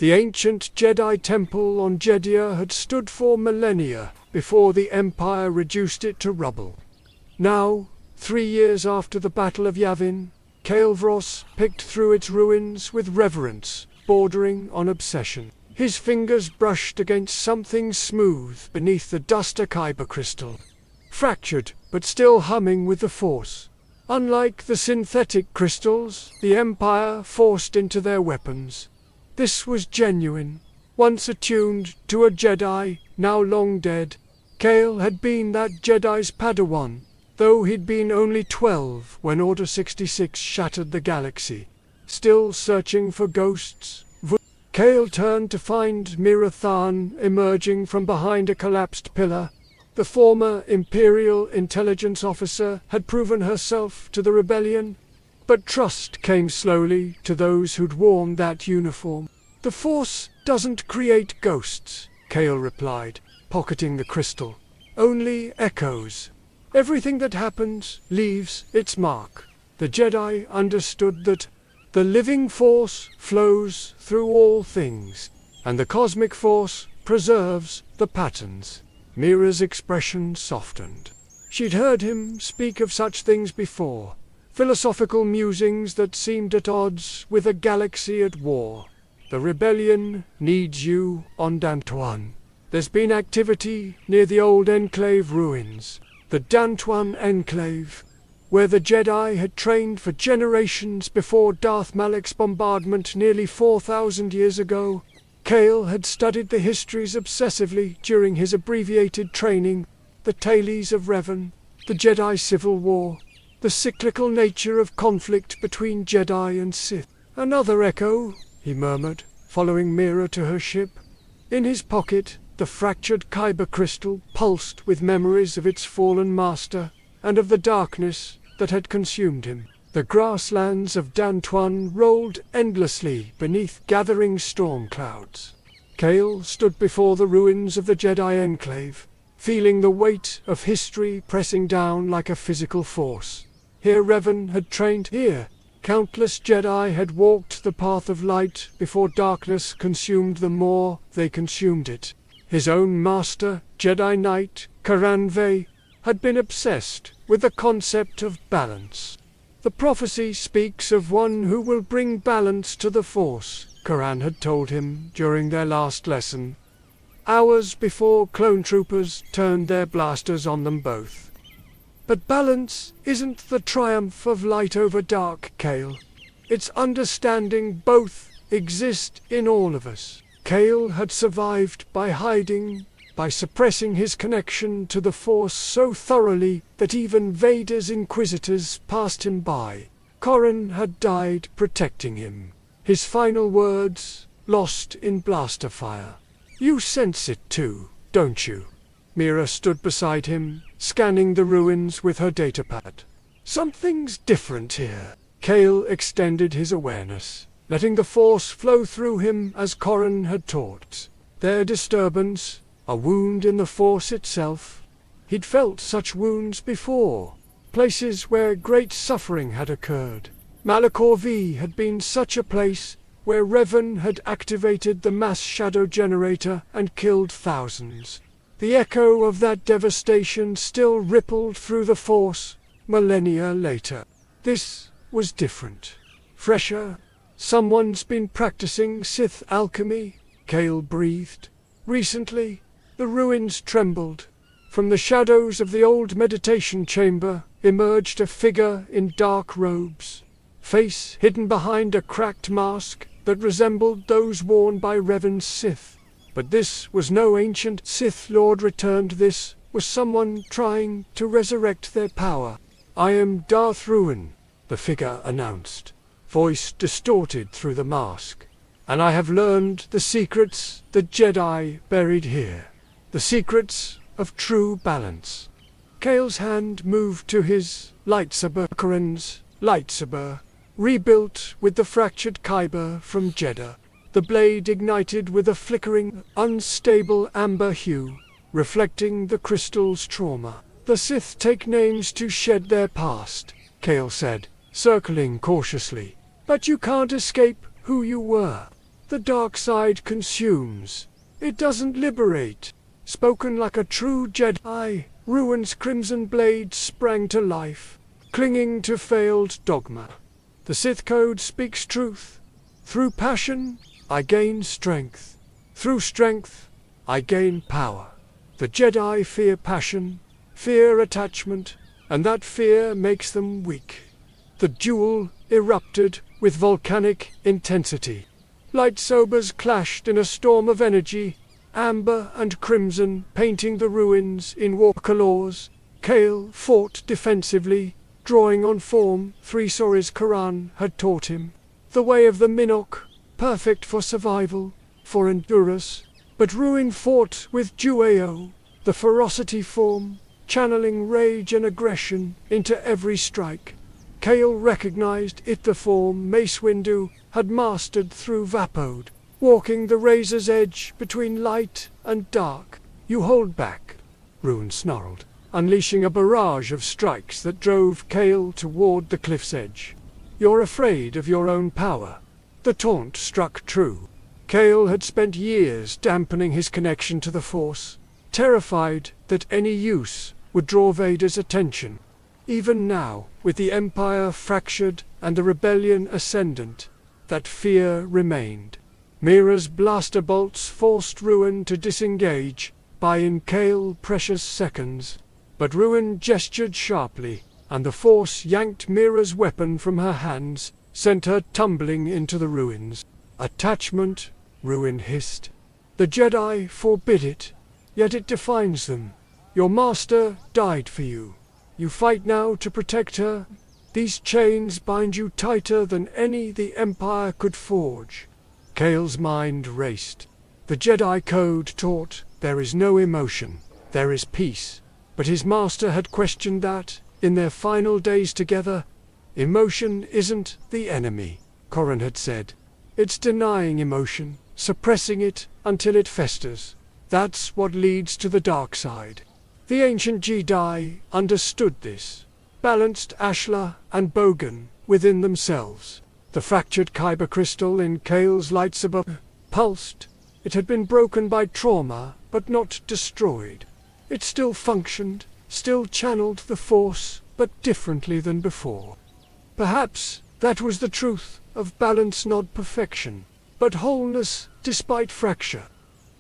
The ancient Jedi temple on Jedha had stood for millennia before the Empire reduced it to rubble. Now, 3 years after the Battle of Yavin, Kael Vross picked through its ruins with reverence, bordering on obsession. His fingers brushed against something smooth beneath the duster kyber crystal. Fractured, but still humming with the Force. Unlike the synthetic crystals the Empire forced into their weapons, this was genuine, once attuned to a Jedi, now long dead. Kael had been that Jedi's Padawan, though he'd been only 12 when Order 66 shattered the galaxy. Still searching for ghosts, Kael turned to find Mira Than emerging from behind a collapsed pillar. The former Imperial intelligence officer had proven herself to the rebellion, but trust came slowly to those who'd worn that uniform. "The Force doesn't create ghosts," Kael replied, pocketing the crystal. "Only echoes. Everything that happens leaves its mark." The Jedi understood that the living Force flows through all things, and the cosmic Force preserves the patterns. Mira's expression softened. She'd heard him speak of such things before, philosophical musings that seemed at odds with a galaxy at war. "The rebellion needs you on Dantuan. There's been activity near the old Enclave ruins, the Dantuan Enclave, where the Jedi had trained for generations before Darth Malak's bombardment nearly 4,000 years ago. Kael had studied the histories obsessively during his abbreviated training, the Tales of Revan, the Jedi Civil War, the cyclical nature of conflict between Jedi and Sith. "Another echo," he murmured, following Mira to her ship. In his pocket, the fractured kyber crystal pulsed with memories of its fallen master, and of the darkness that had consumed him. The grasslands of Dantuan rolled endlessly beneath gathering storm clouds. Kael stood before the ruins of the Jedi Enclave, feeling the weight of history pressing down like a physical force. Here Revan had trained, here countless Jedi had walked the path of light before darkness consumed them more they consumed it. His own master, Jedi Knight Karan Vey, had been obsessed with the concept of balance. "The prophecy speaks of one who will bring balance to the Force," Karan had told him during their last lesson, hours before clone troopers turned their blasters on them both. "But balance isn't the triumph of light over dark, Kael. It's understanding both exist in all of us." Kael had survived by hiding, by suppressing his connection to the Force so thoroughly that even Vader's Inquisitors passed him by. Corran had died protecting him. His final words, lost in blaster fire. "You sense it too, don't you?" Mira stood beside him, scanning the ruins with her datapad. "Something's different here." Kael extended his awareness, letting the Force flow through him as Corran had taught. Their disturbance, a wound in the Force itself. He'd felt such wounds before, places where great suffering had occurred. Malachor V had been such a place, where Revan had activated the mass shadow generator and killed thousands. The echo of that devastation still rippled through the Force, millennia later. This was different. Fresher. "Someone's been practicing Sith alchemy," Kael breathed. Recently, the ruins trembled. From the shadows of the old meditation chamber emerged a figure in dark robes, face hidden behind a cracked mask that resembled those worn by Revan's Sith. But this was no ancient Sith Lord returned. This was someone trying to resurrect their power. "I am Darth Revan," the figure announced, voice distorted through the mask. "And I have learned the secrets the Jedi buried here. The secrets of true balance." Kael's hand moved to his lightsaber. Corran's lightsaber, rebuilt with the fractured kyber from Jedha. The blade ignited with a flickering, unstable amber hue, reflecting the crystal's trauma. "The Sith take names to shed their past," Kael said, circling cautiously. "But you can't escape who you were. The dark side consumes. It doesn't liberate. Spoken like a true Jedi, Ruin's crimson blade sprang to life, clinging to failed dogma. The Sith Code speaks truth. Through passion, I gain strength. Through strength, I gain power. The Jedi fear passion, fear attachment, and that fear makes them weak. The duel erupted with volcanic intensity. Lightsabers clashed in a storm of energy, amber and crimson painting the ruins in war colors. Kael fought defensively, drawing on form Threesauri's Quran had taught him. The way of the Minok, perfect for survival, for endurance. But Ruin fought with Jueo, the ferocity form, channeling rage and aggression into every strike. Kael recognized it, the form Mace Windu had mastered through Vapode, walking the razor's edge between light and dark. You hold back, Ruin snarled, unleashing a barrage of strikes that drove Kael toward the cliff's edge. You're afraid of your own power. The taunt struck true. Kael had spent years dampening his connection to the Force, terrified that any use would draw Vader's attention. Even now, with the Empire fractured and the rebellion ascendant, that fear remained. Mira's blaster bolts forced Ruin to disengage, buying Kael precious seconds. But Ruin gestured sharply, and the Force yanked Mira's weapon from her hands, sent her tumbling into the ruins. Attachment, Ruin hissed. The Jedi forbid it, yet it defines them. Your master died for you. You fight now to protect her. These chains bind you tighter than any the Empire could forge. Kael's mind raced. The Jedi Code taught there is no emotion, there is peace. But his master had questioned that, in their final days together. Emotion isn't the enemy, Corran had said. It's denying emotion, suppressing it until it festers. That's what leads to the dark side. The ancient Jedi understood this, balanced Ashla and Bogan within themselves. The fractured kyber crystal in Kael's lightsaber pulsed. It had been broken by trauma, but not destroyed. It still functioned, still channeled the Force, but differently than before. Perhaps that was the truth of balance, not perfection, but wholeness despite fracture.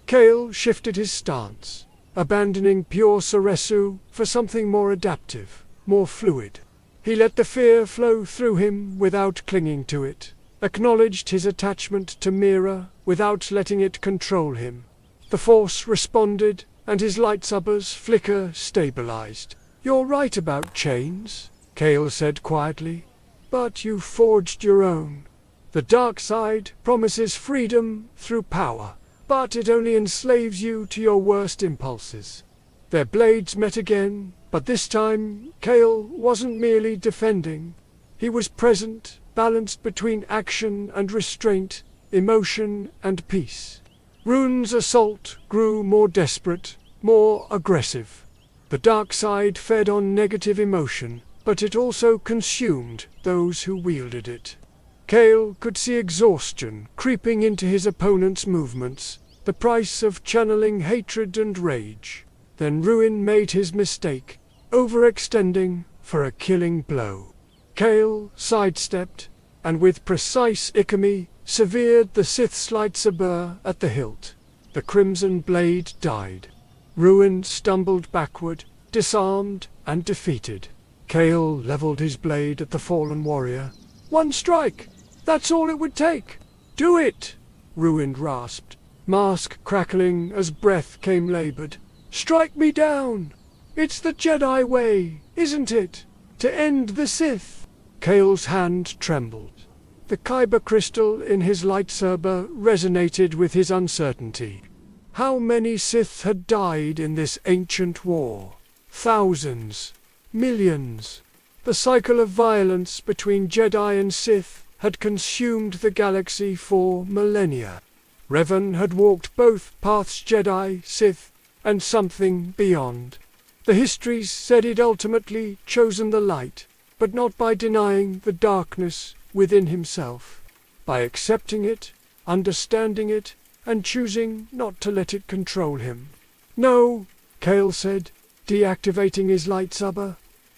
Kael shifted his stance, abandoning pure Soresu for something more adaptive, more fluid. He let the fear flow through him without clinging to it, acknowledged his attachment to Mira without letting it control him. The Force responded, and his lightsabers flicker stabilized. You're right about chains, Kael said quietly, but you forged your own. The dark side promises freedom through power, but it only enslaves you to your worst impulses. Their blades met again, but this time Kael wasn't merely defending. He was present, balanced between action and restraint, emotion and peace. Rune's assault grew more desperate, more aggressive. The dark side fed on negative emotion, but it also consumed those who wielded it. Kael could see exhaustion creeping into his opponent's movements, the price of channeling hatred and rage. Then Ruin made his mistake, overextending for a killing blow. Kael sidestepped, and with precise economy, severed the Sith's lightsaber at the hilt. The crimson blade died. Ruin stumbled backward, disarmed and defeated. Kael leveled his blade at the fallen warrior. One strike! That's all it would take! Do it! Ruin rasped, mask crackling as breath came labored. Strike me down! It's the Jedi way, isn't it? To end the Sith! Kael's hand trembled. The kyber crystal in his lightsaber resonated with his uncertainty. How many Sith had died in this ancient war? Thousands. Millions. The cycle of violence between Jedi and Sith had consumed the galaxy for millennia. Revan had walked both paths, Jedi, Sith, and something beyond. The histories said he'd ultimately chosen the light, but not by denying the darkness within himself. By accepting it, understanding it, and choosing not to let it control him. "No," Kael said, deactivating his lightsaber.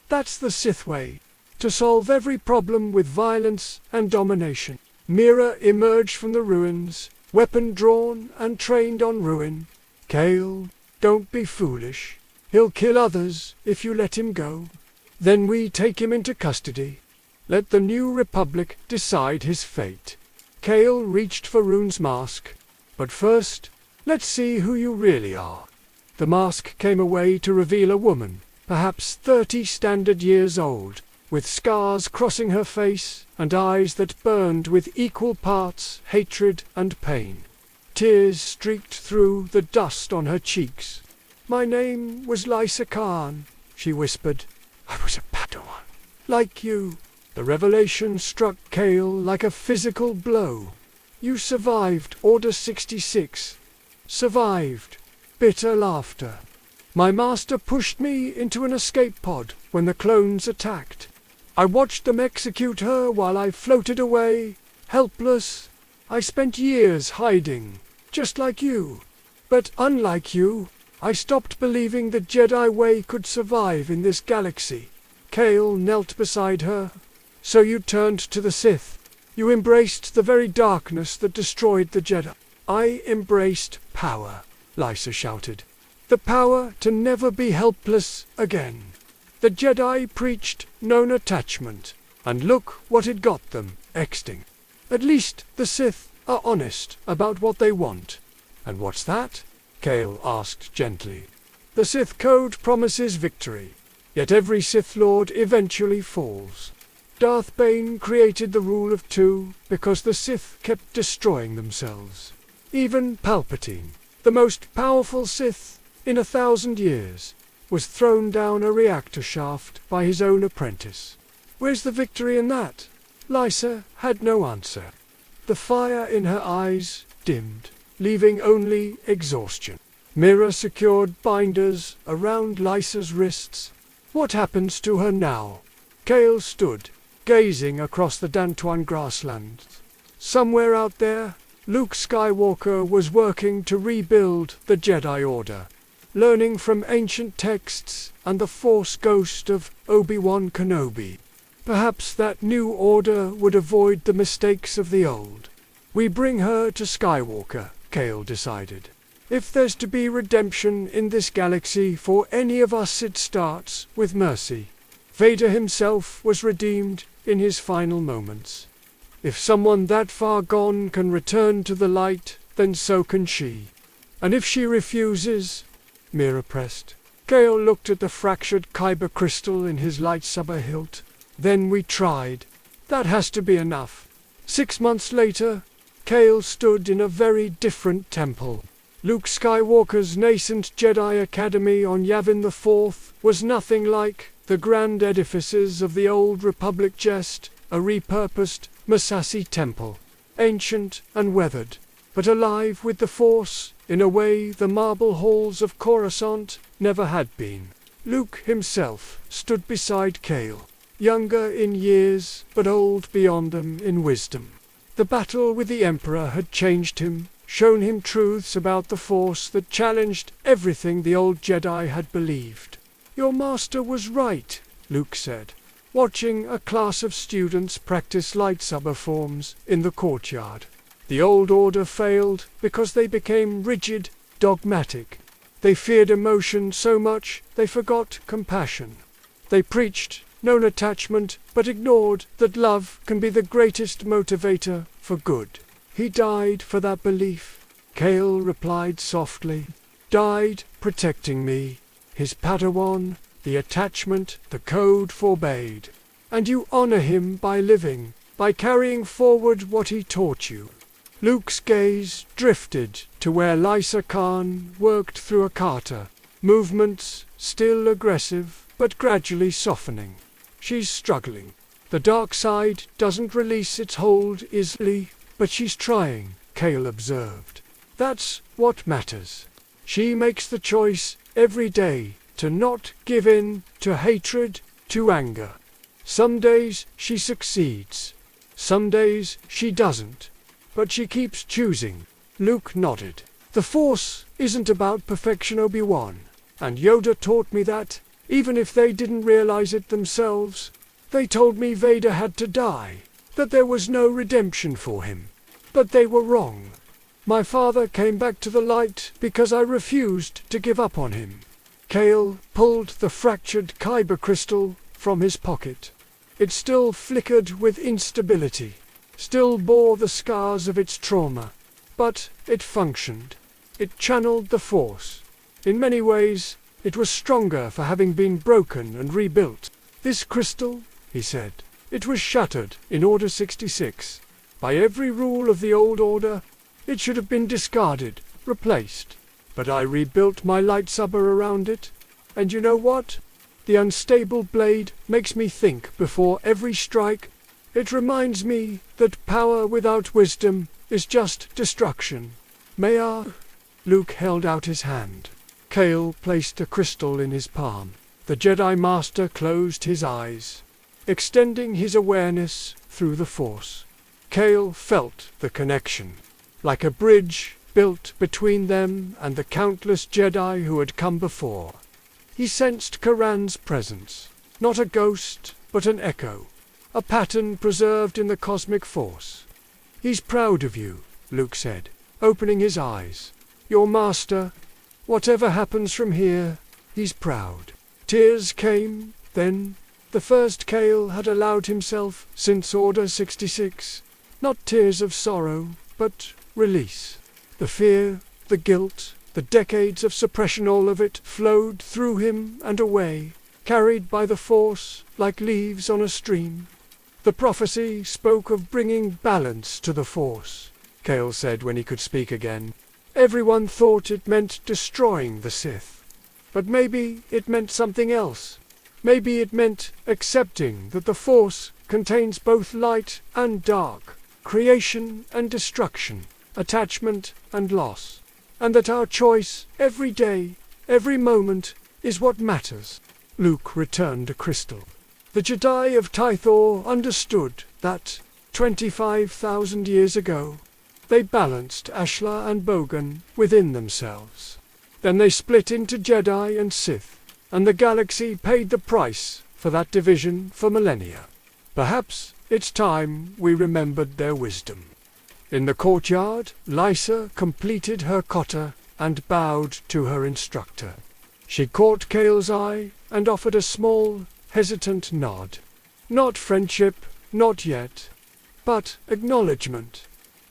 "That's the Sith way. To solve every problem with violence and domination." Mira emerged from the ruins, weapon drawn and trained on ruin. "Kael, don't be foolish. He'll kill others if you let him go. Then we take him into custody. Let the new Republic decide his fate." Kael reached for Rune's mask. "But first, let's see who you really are." The mask came away to reveal a woman, perhaps 30 standard years old, with scars crossing her face and eyes that burned with equal parts hatred and pain. Tears streaked through the dust on her cheeks. "My name was Lysa Khan," she whispered. "I was a Padawan, like you." The revelation struck Kael like a physical blow. "You survived Order 66. Survived." Bitter laughter. "My master pushed me into an escape pod when the clones attacked. I watched them execute her while I floated away, helpless. I spent years hiding, just like you. But unlike you, I stopped believing the Jedi way could survive in this galaxy." Kael knelt beside her. "So you turned to the Sith. You embraced the very darkness that destroyed the Jedi." "I embraced power," Lysa shouted. "The power to never be helpless again. The Jedi preached non-attachment, and look what it got them, extinct. At least the Sith are honest about what they want." "And what's that?" Kael asked gently. "The Sith Code promises victory, yet every Sith Lord eventually falls. Darth Bane created the rule of two because the Sith kept destroying themselves. Even Palpatine, the most powerful Sith in 1,000 years, was thrown down a reactor shaft by his own apprentice. Where's the victory in that?" Lysa had no answer. The fire in her eyes dimmed, leaving only exhaustion. Mira secured binders around Lysa's wrists. "What happens to her now?" Kael stood, gazing across the Dantuan grasslands. Somewhere out there, Luke Skywalker was working to rebuild the Jedi Order, learning from ancient texts and the Force ghost of Obi-Wan Kenobi. Perhaps that new order would avoid the mistakes of the old. "We bring her to Skywalker," Kael decided. "If there's to be redemption in this galaxy for any of us, it starts with mercy. Vader himself was redeemed in his final moments. If someone that far gone can return to the light, then so can she. And if she refuses..." Mira pressed. Kael looked at the fractured kyber crystal in his lightsaber hilt. "Then we tried. That has to be enough." 6 months later, Kael stood in a very different temple. Luke Skywalker's nascent Jedi Academy on Yavin IV was nothing like the grand edifices of the old Republic, just a repurposed Massassi temple, ancient and weathered, but alive with the Force in a way the marble halls of Coruscant never had been. Luke himself stood beside Kael, younger in years but old beyond them in wisdom. The battle with the Emperor had changed him, shown him truths about the Force that challenged everything the old Jedi had believed. "Your master was right," Luke said, watching a class of students practice lightsaber forms in the courtyard. "The old order failed because they became rigid, dogmatic. They feared emotion so much they forgot compassion. They preached non-attachment but ignored that love can be the greatest motivator for good. He died for that belief," Kael replied softly. "Died protecting me. His Padawan, the attachment the code forbade. And you honor him by living, by carrying forward what he taught you." Luke's gaze drifted to where Lysa Khan worked through a kata, movements still aggressive but gradually softening. "She's struggling. The dark side doesn't release its hold easily, but she's trying," Kael observed. "That's what matters. She makes the choice every day to not give in to hatred, to anger. Some days she succeeds. Some days she doesn't. but she keeps choosing. Luke nodded. The Force isn't about perfection, Obi-Wan. And Yoda taught me that, even if they didn't realize it themselves. They told me Vader had to die, that there was no redemption for him. But they were wrong. My father came back to the light because I refused to give up on him. Kael pulled the fractured kyber crystal from his pocket. It still flickered with instability, still bore the scars of its trauma. But it functioned. It channeled the Force. In many ways, it was stronger for having been broken and rebuilt. This crystal, he said, it was shattered in Order 66. By every rule of the old order, it should have been discarded, replaced. But I rebuilt my lightsaber around it. And you know what? The unstable blade makes me think before every strike. It reminds me that power without wisdom is just destruction. May I? Luke held out his hand. Kael placed a crystal in his palm. The Jedi Master closed his eyes, extending his awareness through the Force. Kael felt the connection, like a bridge built between them and the countless Jedi who had come before. He sensed Karan's presence, not a ghost, but an echo, a pattern preserved in the cosmic force. He's proud of you, Luke said, opening his eyes. Your master, whatever happens from here, he's proud. Tears came, then. The first Kael had allowed himself since Order 66. Not tears of sorrow, but release. The fear, the guilt, the decades of suppression, all of it flowed through him and away, carried by the Force like leaves on a stream. The prophecy spoke of bringing balance to the Force, Kael said when he could speak again. Everyone thought it meant destroying the Sith. But maybe it meant something else. Maybe it meant accepting that the Force contains both light and dark, creation and destruction, attachment and loss, and that our choice every day, every moment, is what matters. Luke returned a crystal. The Je'daii of Tython understood that, 25,000 years ago, they balanced Ashla and Bogan within themselves. Then they split into Jedi and Sith, and the galaxy paid the price for that division for millennia. Perhaps it's time we remembered their wisdom. In the courtyard, Lysa completed her kata and bowed to her instructor. She caught Kael's eye and offered a small, hesitant nod. Not friendship, not yet, but acknowledgement.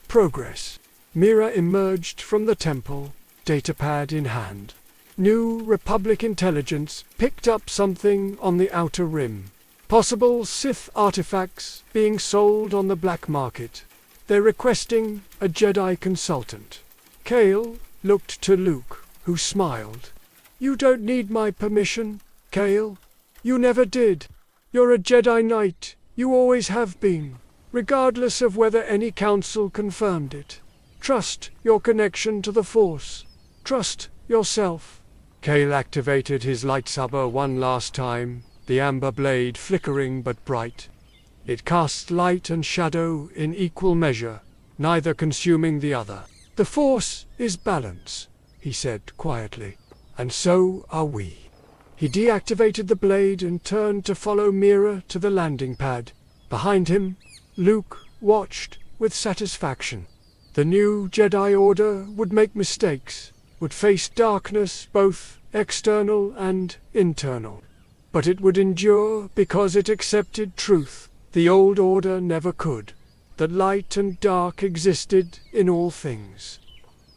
Progress. Mira emerged from the temple, datapad in hand. New Republic intelligence picked up something on the outer rim. Possible Sith artifacts being sold on the black market. They're requesting a Jedi consultant. Kael looked to Luke, who smiled. You don't need my permission, Kael. You never did. You're a Jedi Knight. You always have been, regardless of whether any council confirmed it. Trust your connection to the Force. Trust yourself. Kael activated his lightsaber one last time, the amber blade flickering but bright. It cast light and shadow in equal measure, neither consuming the other. The Force is balance, he said quietly, and so are we. He deactivated the blade and turned to follow Mira to the landing pad. Behind him, Luke watched with satisfaction. The new Jedi Order would make mistakes, would face darkness both external and internal. But it would endure because it accepted truth. The old order never could. That light and dark existed in all things.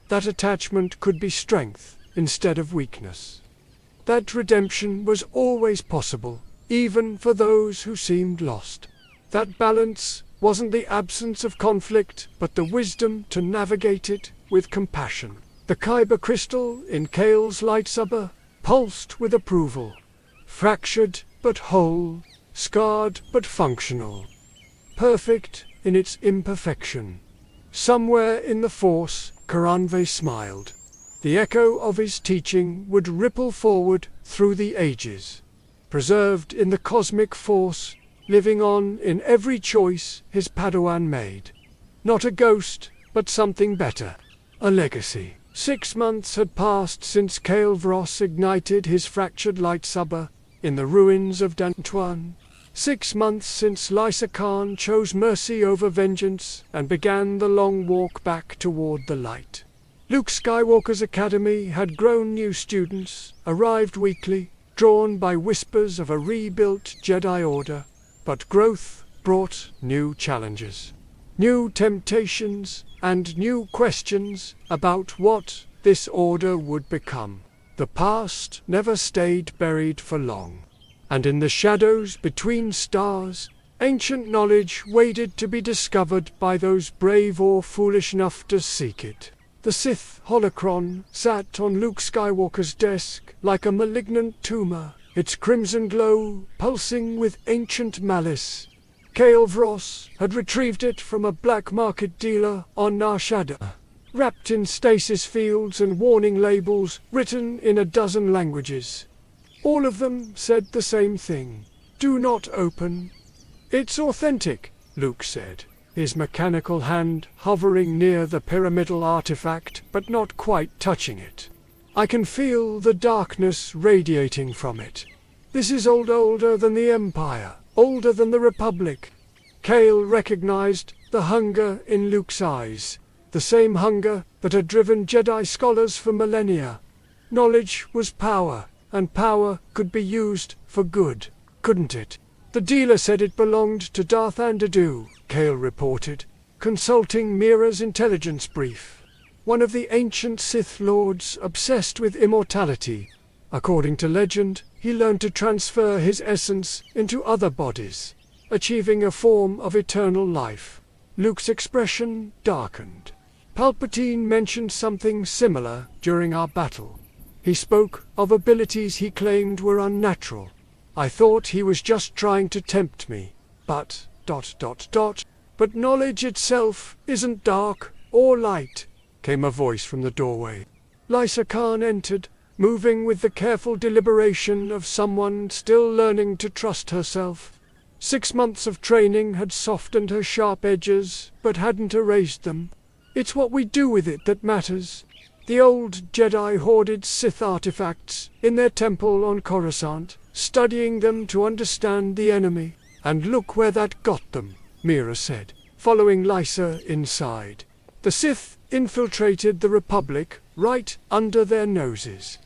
That attachment could be strength instead of weakness. That redemption was always possible, even for those who seemed lost. That balance wasn't the absence of conflict, but the wisdom to navigate it with compassion. The kyber crystal in Kael's lightsaber pulsed with approval. Fractured but whole, scarred but functional. Perfect in its imperfection. Somewhere in the Force, Karanve smiled. The echo of his teaching would ripple forward through the ages, preserved in the cosmic force, living on in every choice his Padawan made. Not a ghost, but something better. A legacy. 6 months had passed since Kael Vross ignited his fractured lightsaber in the ruins of Dantwan. 6 months since Lysa Khan chose mercy over vengeance and began the long walk back toward the light. Luke Skywalker's academy had grown new students, arrived weekly, drawn by whispers of a rebuilt Jedi Order. But growth brought new challenges, new temptations, and new questions about what this order would become. The past never stayed buried for long, and in the shadows between stars, ancient knowledge waited to be discovered by those brave or foolish enough to seek it. The Sith Holocron sat on Luke Skywalker's desk like a malignant tumor, its crimson glow pulsing with ancient malice. Kael Vross had retrieved it from a black market dealer on Nar Shaddaa, wrapped in stasis fields and warning labels written in a dozen languages. All of them said the same thing: "Do not open." "It's authentic," Luke said, his mechanical hand hovering near the pyramidal artifact but not quite touching it. "I can feel the darkness radiating from it. This is older than the Empire, older than the Republic." Kael recognized the hunger in Luke's eyes, the same hunger that had driven Jedi scholars for millennia. Knowledge was power, and power could be used for good, couldn't it? "The dealer said it belonged to Darth Andeddu," Kael reported, consulting Mira's intelligence brief. "One of the ancient Sith Lords obsessed with immortality. According to legend, he learned to transfer his essence into other bodies, achieving a form of eternal life." Luke's expression darkened. "Palpatine mentioned something similar during our battle. He spoke of abilities he claimed were unnatural. I thought he was just trying to tempt me, but... But knowledge itself isn't dark or light," came a voice from the doorway. Lysa Khan entered, moving with the careful deliberation of someone still learning to trust herself. 6 months of training had softened her sharp edges, but hadn't erased them. "It's what we do with it that matters." The old Jedi hoarded Sith artifacts in their temple on Coruscant, studying them to understand the enemy. "And look where that got them," Mira said, following Lysa inside. "The Sith infiltrated the Republic right under their noses.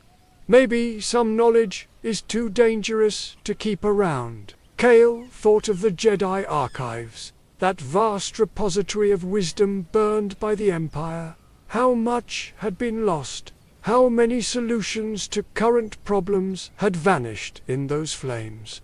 Maybe some knowledge is too dangerous to keep around." Kael thought of the Jedi archives, that vast repository of wisdom burned by the Empire. How much had been lost? How many solutions to current problems had vanished in those flames?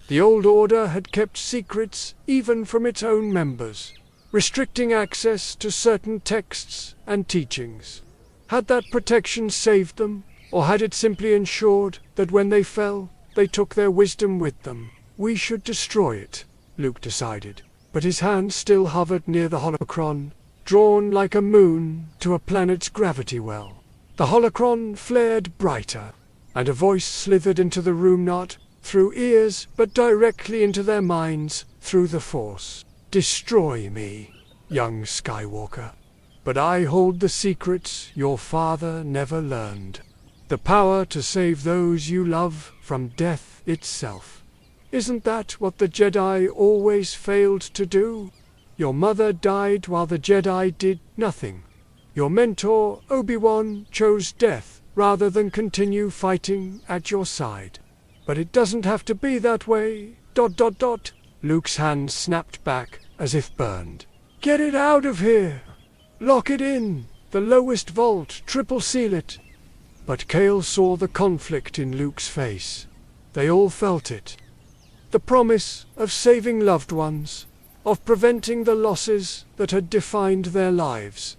The old order had kept secrets even from its own members, restricting access to certain texts and teachings. Had that protection saved them, or had it simply ensured that when they fell, they took their wisdom with them? "We should destroy it," Luke decided, but his hand still hovered near the holocron, drawn like a moon to a planet's gravity well. The holocron flared brighter, and a voice slithered into the room, not through ears, but directly into their minds through the Force. "Destroy me, young Skywalker. But I hold the secrets your father never learned. The power to save those you love from death itself. Isn't that what the Jedi always failed to do? Your mother died while the Jedi did nothing. Your mentor, Obi-Wan, chose death rather than continue fighting at your side. But it doesn't have to be that way. ... Luke's hand snapped back as if burned. "Get it out of here! Lock it in! The lowest vault, triple seal it!" But Kael saw the conflict in Luke's face. They all felt it. The promise of saving loved ones, of preventing the losses that had defined their lives.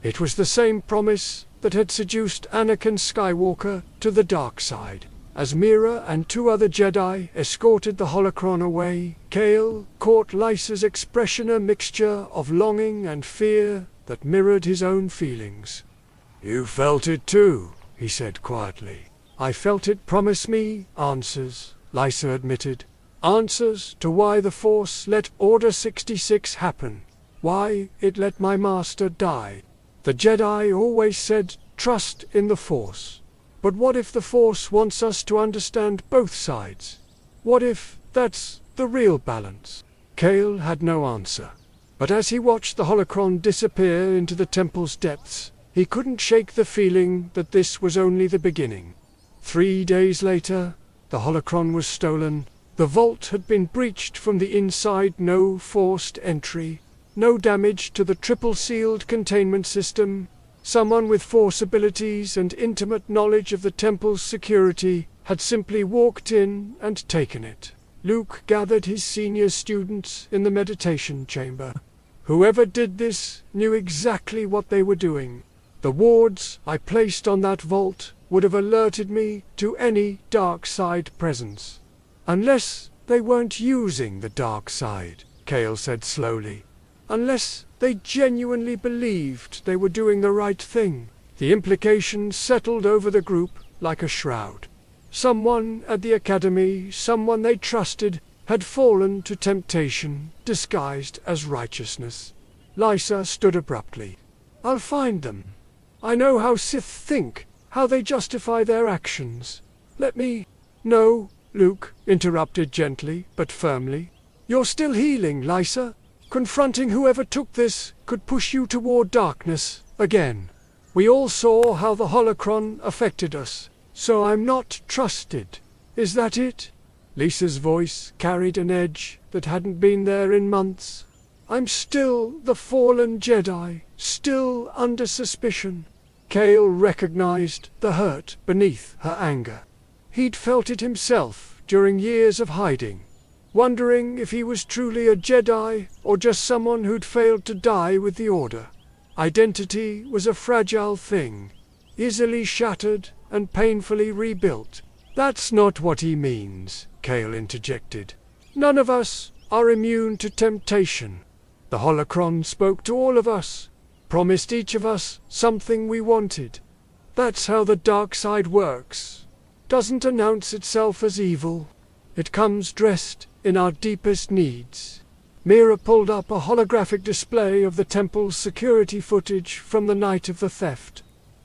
It was the same promise that had seduced Anakin Skywalker to the dark side. As Mira and 2 other Jedi escorted the holocron away, Kael caught Lysa's expression, a mixture of longing and fear that mirrored his own feelings. "You felt it too," he said quietly. "I felt it promise me answers," Lysa admitted. "Answers to why the Force let Order 66 happen. Why it let my master die. The Jedi always said, trust in the Force. But what if the Force wants us to understand both sides? What if that's the real balance? Kael had no answer. But as he watched the Holocron disappear into the temple's depths, he couldn't shake the feeling that this was only the beginning. 3 days later, the Holocron was stolen. The vault had been breached from the inside, no forced entry, no damage to the triple-sealed containment system. Someone with Force abilities and intimate knowledge of the temple's security had simply walked in and taken it. Luke gathered his senior students in the meditation chamber. Whoever did this knew exactly what they were doing. The wards I placed on that vault would have alerted me to any dark side presence. Unless they weren't using the dark side, Kael said slowly. Unless they genuinely believed they were doing the right thing. The implications settled over the group like a shroud. Someone at the Academy, someone they trusted, had fallen to temptation disguised as righteousness. Lysa stood abruptly. I'll find them. I know how Sith think, how they justify their actions. Let me... No, Luke interrupted gently but firmly. You're still healing, Lysa. Confronting whoever took this could push you toward darkness again. We all saw how the Holocron affected us, so I'm not trusted. Is that it? Lisa's voice carried an edge that hadn't been there in months. I'm still the fallen Jedi, still under suspicion. Kael recognized the hurt beneath her anger. He'd felt it himself during years of hiding, wondering if he was truly a Jedi or just someone who'd failed to die with the Order. Identity was a fragile thing, easily shattered and painfully rebuilt. That's not what he means, Kael interjected. None of us are immune to temptation. The Holocron spoke to all of us, promised each of us something we wanted. That's how the dark side works. Doesn't announce itself as evil. It comes dressed in our deepest needs. Mira pulled up a holographic display of the temple's security footage from the night of the theft.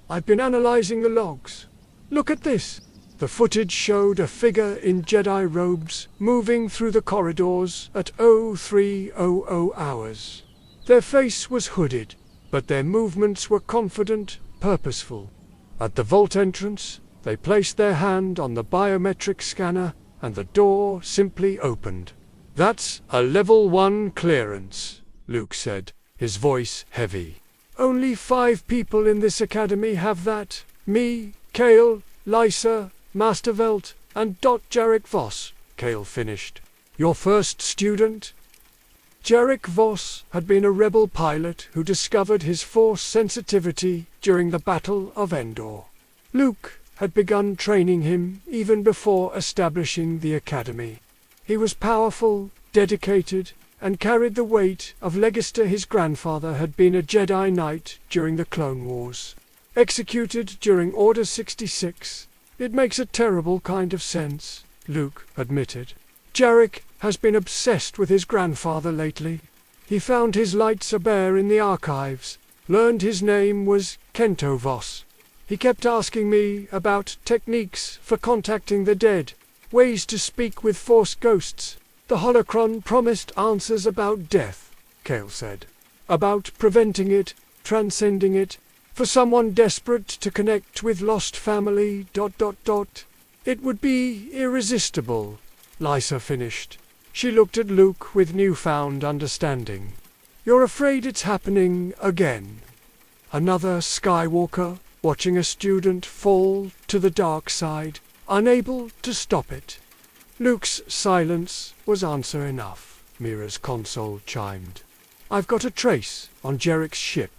I've been analyzing the logs. Look at this. The footage showed a figure in Jedi robes moving through the corridors at 0300 hours. Their face was hooded, but their movements were confident, purposeful. At the vault entrance, they placed their hand on the biometric scanner, and the door simply opened. That's a level 1 clearance, Luke said, his voice heavy. Only 5 people in this academy have that. Me, Kael, Lysa, Master Velt, and Jedi Voss, Kael finished. Your first student? Jedi Voss had been a rebel pilot who discovered his Force sensitivity during the Battle of Endor. Luke had begun training him even before establishing the Academy. He was powerful, dedicated, and carried the weight of legacy. His grandfather had been a Jedi Knight during the Clone Wars. Executed during Order 66. It makes a terrible kind of sense, Luke admitted. Jarek has been obsessed with his grandfather lately. He found his lightsaber in the archives, learned his name was Kael Vross. He kept asking me about techniques for contacting the dead, ways to speak with Force ghosts. The Holocron promised answers about death, Kael said. About preventing it, transcending it, for someone desperate to connect with lost family, ... It would be irresistible, Lysa finished. She looked at Luke with newfound understanding. You're afraid it's happening again. Another Skywalker, watching a student fall to the dark side, unable to stop it. Luke's silence was answer enough. Mira's console chimed. I've got a trace on Jarek's ship.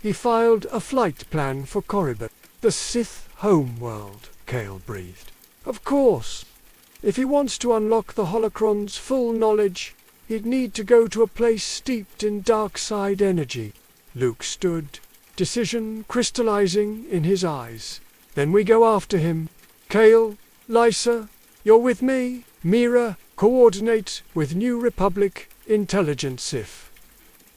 He filed a flight plan for Korriban, the Sith homeworld, Kael breathed. Of course. If he wants to unlock the Holocron's full knowledge, he'd need to go to a place steeped in dark side energy. Luke stood, decision crystallizing in his eyes. Then we go after him. Kael, Lysa, you're with me. Mira, coordinate with New Republic intelligence Sith.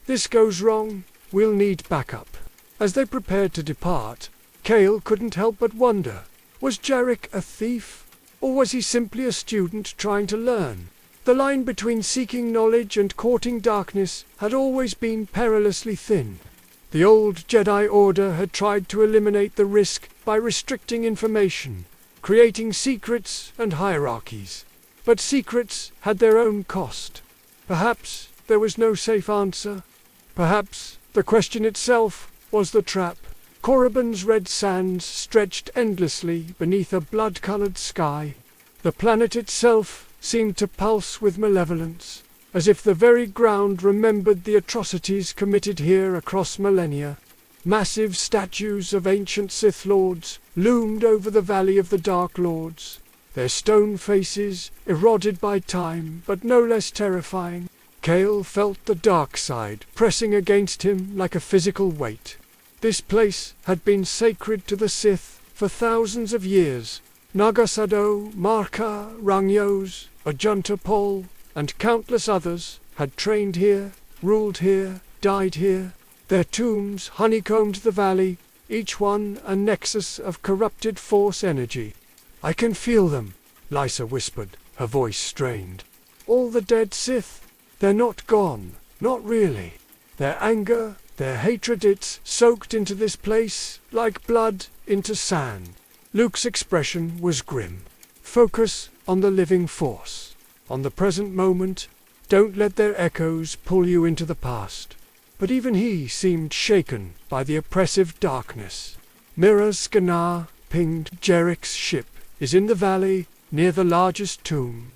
This goes wrong, we'll need backup." As they prepared to depart, Kael couldn't help but wonder, was Jarek a thief? Or was he simply a student trying to learn? The line between seeking knowledge and courting darkness had always been perilously thin. The old Jedi Order had tried to eliminate the risk by restricting information, creating secrets and hierarchies. But secrets had their own cost. Perhaps there was no safe answer. Perhaps the question itself was the trap. Korriban's red sands stretched endlessly beneath a blood-colored sky. The planet itself seemed to pulse with malevolence, as if the very ground remembered the atrocities committed here across millennia. Massive statues of ancient Sith Lords loomed over the Valley of the Dark Lords, their stone faces eroded by time but no less terrifying. Kael felt the dark side pressing against him like a physical weight. This place had been sacred to the Sith for thousands of years. Naga Sado, Marka, Rangyos, Ajunta Pol, and countless others had trained here, ruled here, died here. Their tombs honeycombed the valley, each one a nexus of corrupted Force energy. "I can feel them," Lysa whispered, her voice strained. "All the dead Sith. They're not gone, not really. Their anger, their hatred, it's soaked into this place like blood into sand." Luke's expression was grim. "Focus on the living Force, on the present moment. Don't let their echoes pull you into the past." But even he seemed shaken by the oppressive darkness. Mira's Scanar pinged. "Jarek's ship is in the valley near the largest tomb.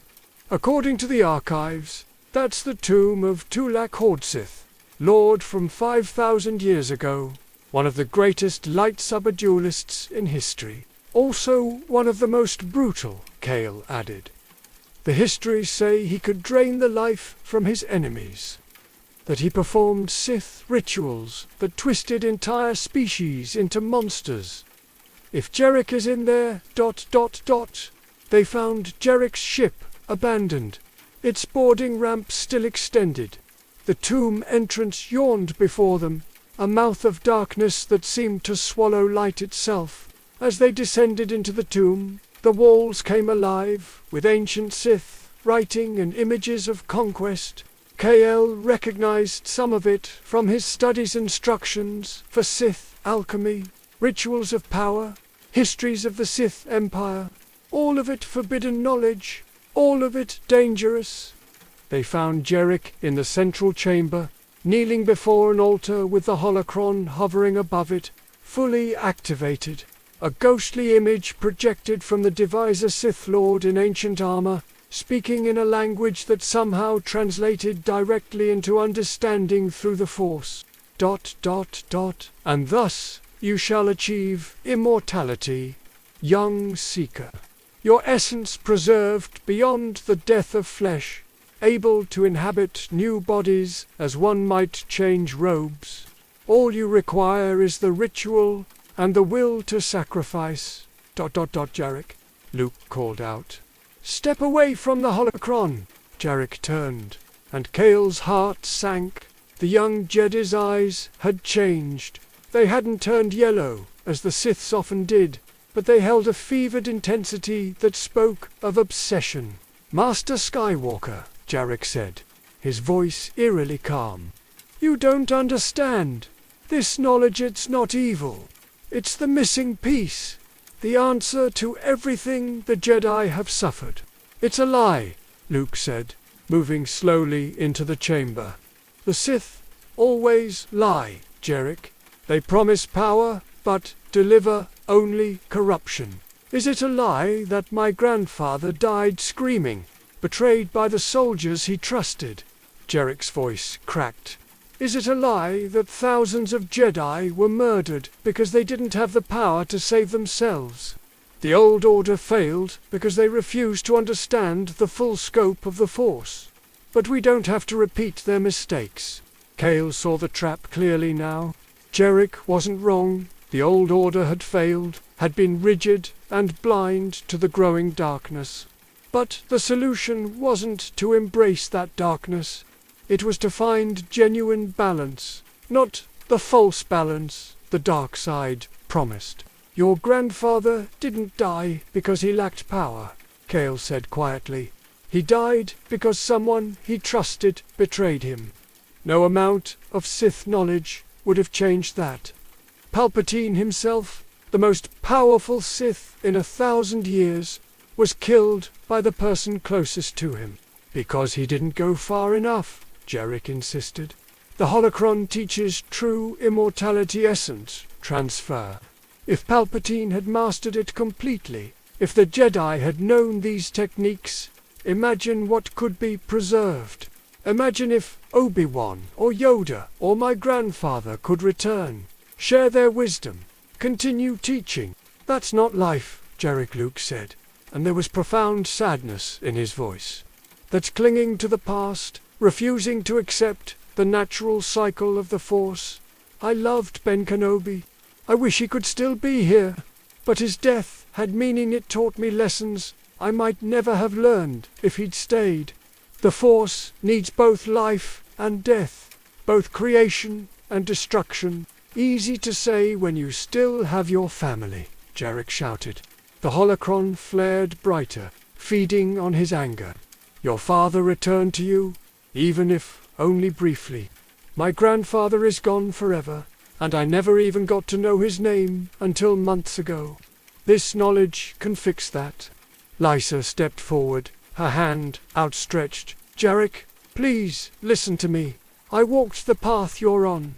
According to the archives, that's the tomb of Tulak Hord Sith, Lord from 5,000 years ago, one of the greatest lightsaber duelists in history. Also one of the most brutal," Kael added. "The histories say he could drain the life from his enemies, that he performed Sith rituals that twisted entire species into monsters. If Jarek is in there, ... They found Jarek's ship abandoned, its boarding ramp still extended. The tomb entrance yawned before them, a mouth of darkness that seemed to swallow light itself. As they descended into the tomb, the walls came alive with ancient Sith writing and images of conquest. Kael recognized some of it from his studies instructions for Sith alchemy, rituals of power, histories of the Sith Empire. All of it forbidden knowledge, all of it dangerous. They found Jarek in the central chamber, kneeling before an altar with the Holocron hovering above it, fully activated. A ghostly image projected from the divisor Sith Lord in ancient armor, speaking in a language that somehow translated directly into understanding through the Force. ... And thus you shall achieve immortality, young seeker. Your essence preserved beyond the death of flesh, able to inhabit new bodies as one might change robes. All you require is the ritual and the will to sacrifice. ... Jarek, Luke called out. "Step away from the Holocron." Jarek turned, and Kael's heart sank. The young Jedi's eyes had changed. They hadn't turned yellow, as the Siths often did, but they held a fevered intensity that spoke of obsession. "Master Skywalker," Jarek said, his voice eerily calm. "You don't understand. This knowledge, it's not evil. It's the missing piece, the answer to everything the Jedi have suffered." "It's a lie," Luke said, moving slowly into the chamber. "The Sith always lie, Jarek. They promise power, but deliver only corruption. Is it a lie that my grandfather died screaming, betrayed by the soldiers he trusted?" Jarek's voice cracked. "Is it a lie that thousands of Jedi were murdered because they didn't have the power to save themselves? The old order failed because they refused to understand the full scope of the Force. But we don't have to repeat their mistakes." Kael saw the trap clearly now. Jarek wasn't wrong. The old order had failed, had been rigid and blind to the growing darkness. But the solution wasn't to embrace that darkness. It was to find genuine balance, not the false balance the dark side promised. Your grandfather didn't die because he lacked power, Kael said quietly. He died because someone he trusted betrayed him. No amount of Sith knowledge would have changed that. Palpatine himself, the most powerful Sith in 1,000 years, was killed by the person closest to him. Because he didn't go far enough, Jarek insisted. The Holocron teaches true immortality essence transfer. If Palpatine had mastered it completely, if the Jedi had known these techniques, imagine what could be preserved. Imagine if Obi-Wan or Yoda or my grandfather could return, share their wisdom, continue teaching. That's not life, Jarek Luke said, and there was profound sadness in his voice. That's clinging to the past, refusing to accept the natural cycle of the Force. I loved Ben Kenobi. I wish he could still be here, but his death had meaning. It taught me lessons I might never have learned if he'd stayed. The Force needs both life and death, both creation and destruction. Easy to say when you still have your family, Jarek shouted. The Holocron flared brighter, feeding on his anger. Your father returned to you, even if only briefly. My grandfather is gone forever, and I never even got to know his name until months ago. This knowledge can fix that. Lysa stepped forward, her hand outstretched. Jarek, please listen to me. I walked the path you're on.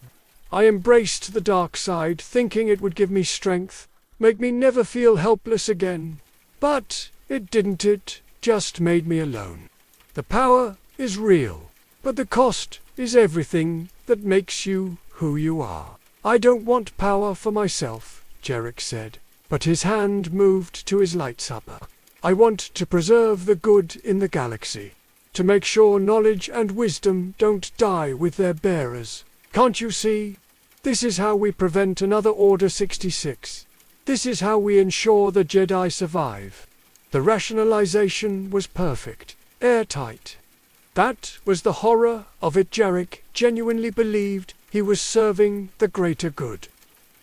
I embraced the dark side, thinking it would give me strength, make me never feel helpless again. But it didn't. It just made me alone. The power is real, but the cost is everything that makes you who you are. I don't want power for myself, Jarek said, but his hand moved to his lightsaber. I want to preserve the good in the galaxy, to make sure knowledge and wisdom don't die with their bearers. Can't you see? This is how we prevent another Order 66. This is how we ensure the Jedi survive. The rationalization was perfect, airtight. That was the horror of it. Jarek genuinely believed he was serving the greater good.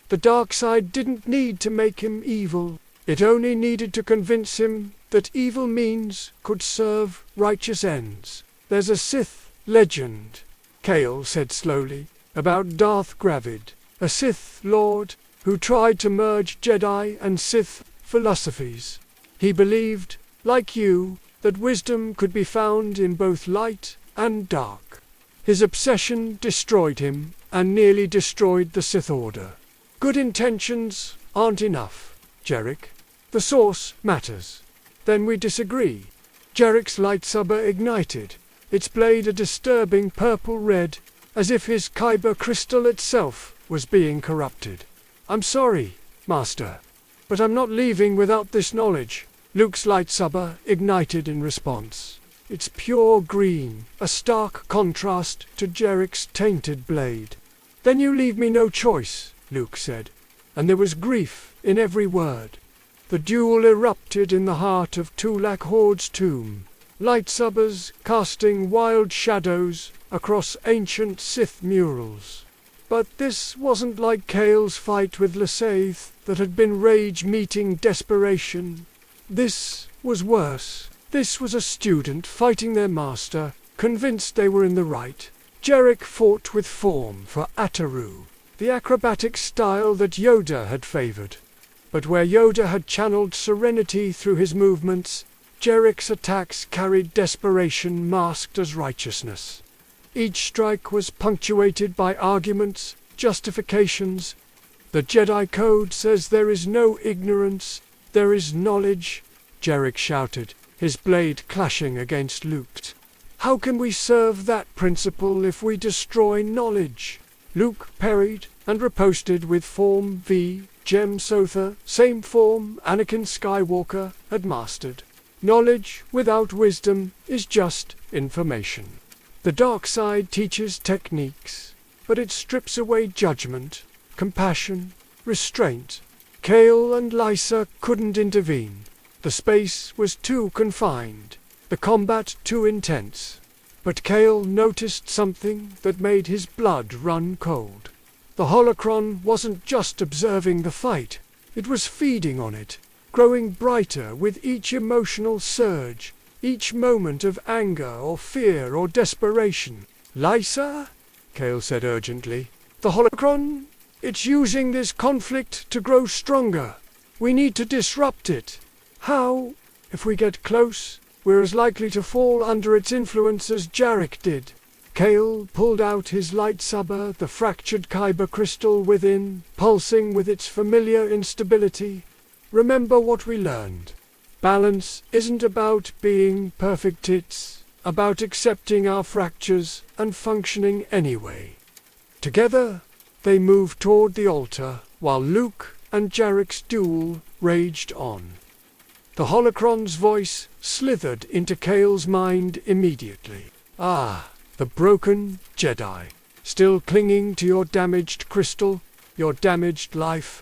The dark side didn't need to make him evil. It only needed to convince him that evil means could serve righteous ends. There's a Sith legend, Kael said slowly, about Darth Gravid, a Sith Lord who tried to merge Jedi and Sith philosophies. He believed, like you, that wisdom could be found in both light and dark. His obsession destroyed him and nearly destroyed the Sith Order. Good intentions aren't enough, Jarek. The source matters. Then we disagree. Jarek's lightsaber ignited, its blade a disturbing purple-red, as if his kyber crystal itself was being corrupted. I'm sorry, Master, but I'm not leaving without this knowledge. Luke's lightsaber ignited in response. Its pure green, a stark contrast to Jarek's tainted blade. Then you leave me no choice, Luke said, and there was grief in every word. The duel erupted in the heart of Tulak Hord's tomb, lightsabers casting wild shadows across ancient Sith murals. But this wasn't like Kael's fight with Lassaith that had been rage meeting desperation. This was worse. This was a student fighting their master, convinced they were in the right. Jarek fought with form for Ataru, the acrobatic style that Yoda had favored. But where Yoda had channeled serenity through his movements, Jarek's attacks carried desperation masked as righteousness. Each strike was punctuated by arguments, justifications. The Jedi Code says there is no ignorance, there is knowledge, Jarek shouted, his blade clashing against Luke's. How can we serve that principle if we destroy knowledge? Luke parried and riposted with form V. Gem Sotha, same form Anakin Skywalker had mastered. Knowledge without wisdom is just information. The dark side teaches techniques, but it strips away judgment, compassion, restraint. Kael and Lysa couldn't intervene. The space was too confined, the combat too intense. But Kael noticed something that made his blood run cold. The Holocron wasn't just observing the fight, it was feeding on it, growing brighter with each emotional surge, each moment of anger or fear or desperation. "Lysa," Kael said urgently, "the Holocron, it's using this conflict to grow stronger. We need to disrupt it. How? If we get close, we're as likely to fall under its influence as Jarek did." Kael pulled out his lightsaber, the fractured kyber crystal within, pulsing with its familiar instability. "Remember what we learned. Balance isn't about being perfect, it's about accepting our fractures and functioning anyway." Together, they moved toward the altar, while Luke and Jarek's duel raged on. The Holocron's voice slithered into Kael's mind immediately. "Ah, the broken Jedi, still clinging to your damaged crystal, your damaged life.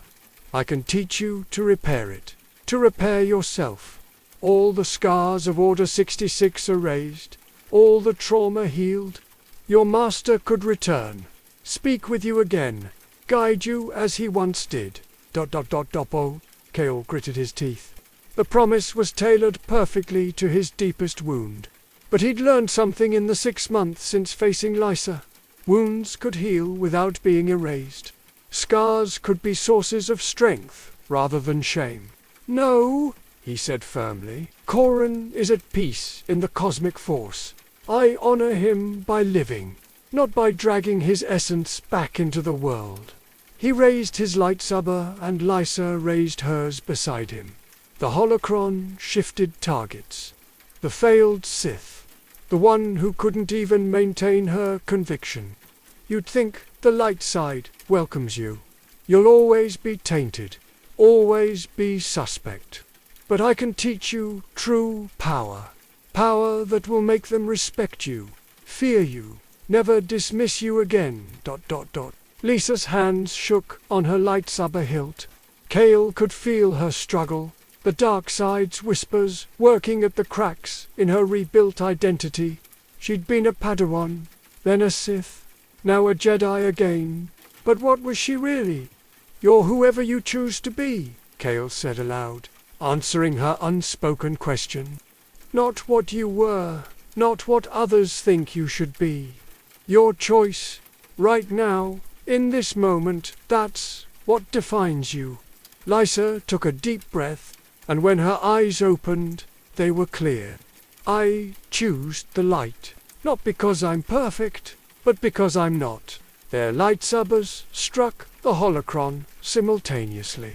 I can teach you to repair it, to repair yourself. All the scars of Order 66 erased, all the trauma healed. Your master could return, speak with you again, guide you as he once did. Doppo, Kael gritted his teeth. The promise was tailored perfectly to his deepest wound. But he'd learned something in the 6 months since facing Lysa. Wounds could heal without being erased. Scars could be sources of strength rather than shame. "No," he said firmly, "Corran is at peace in the cosmic force. I honor him by living, not by dragging his essence back into the world." He raised his lightsaber and Lysa raised hers beside him. The Holocron shifted targets. The failed Sith, the one who couldn't even maintain her conviction. "You'd think the light side welcomes you. You'll always be tainted, always be suspect. But I can teach you true power. Power that will make them respect you, fear you, never dismiss you again. Lysa's hands shook on her lightsaber hilt. Kael could feel her struggle, the dark side's whispers working at the cracks in her rebuilt identity. She'd been a Padawan, then a Sith, now a Jedi again. But what was she really? "You're whoever you choose to be," Kael said aloud, answering her unspoken question. "Not what you were, not what others think you should be. Your choice, right now, in this moment, that's what defines you." Lysa took a deep breath, and when her eyes opened, they were clear. "I choose the light, not because I'm perfect, but because I'm not." Their lightsabers struck the Holocron simultaneously.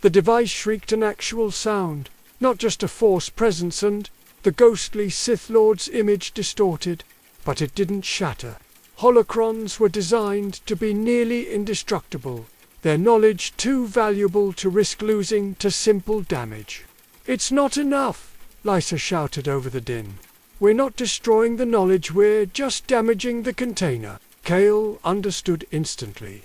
The device shrieked an actual sound, not just a force presence, and the ghostly Sith Lord's image distorted, but it didn't shatter. Holocrons were designed to be nearly indestructible, their knowledge too valuable to risk losing to simple damage. "It's not enough," Lysa shouted over the din. "We're not destroying the knowledge, we're just damaging the container." Kael understood instantly.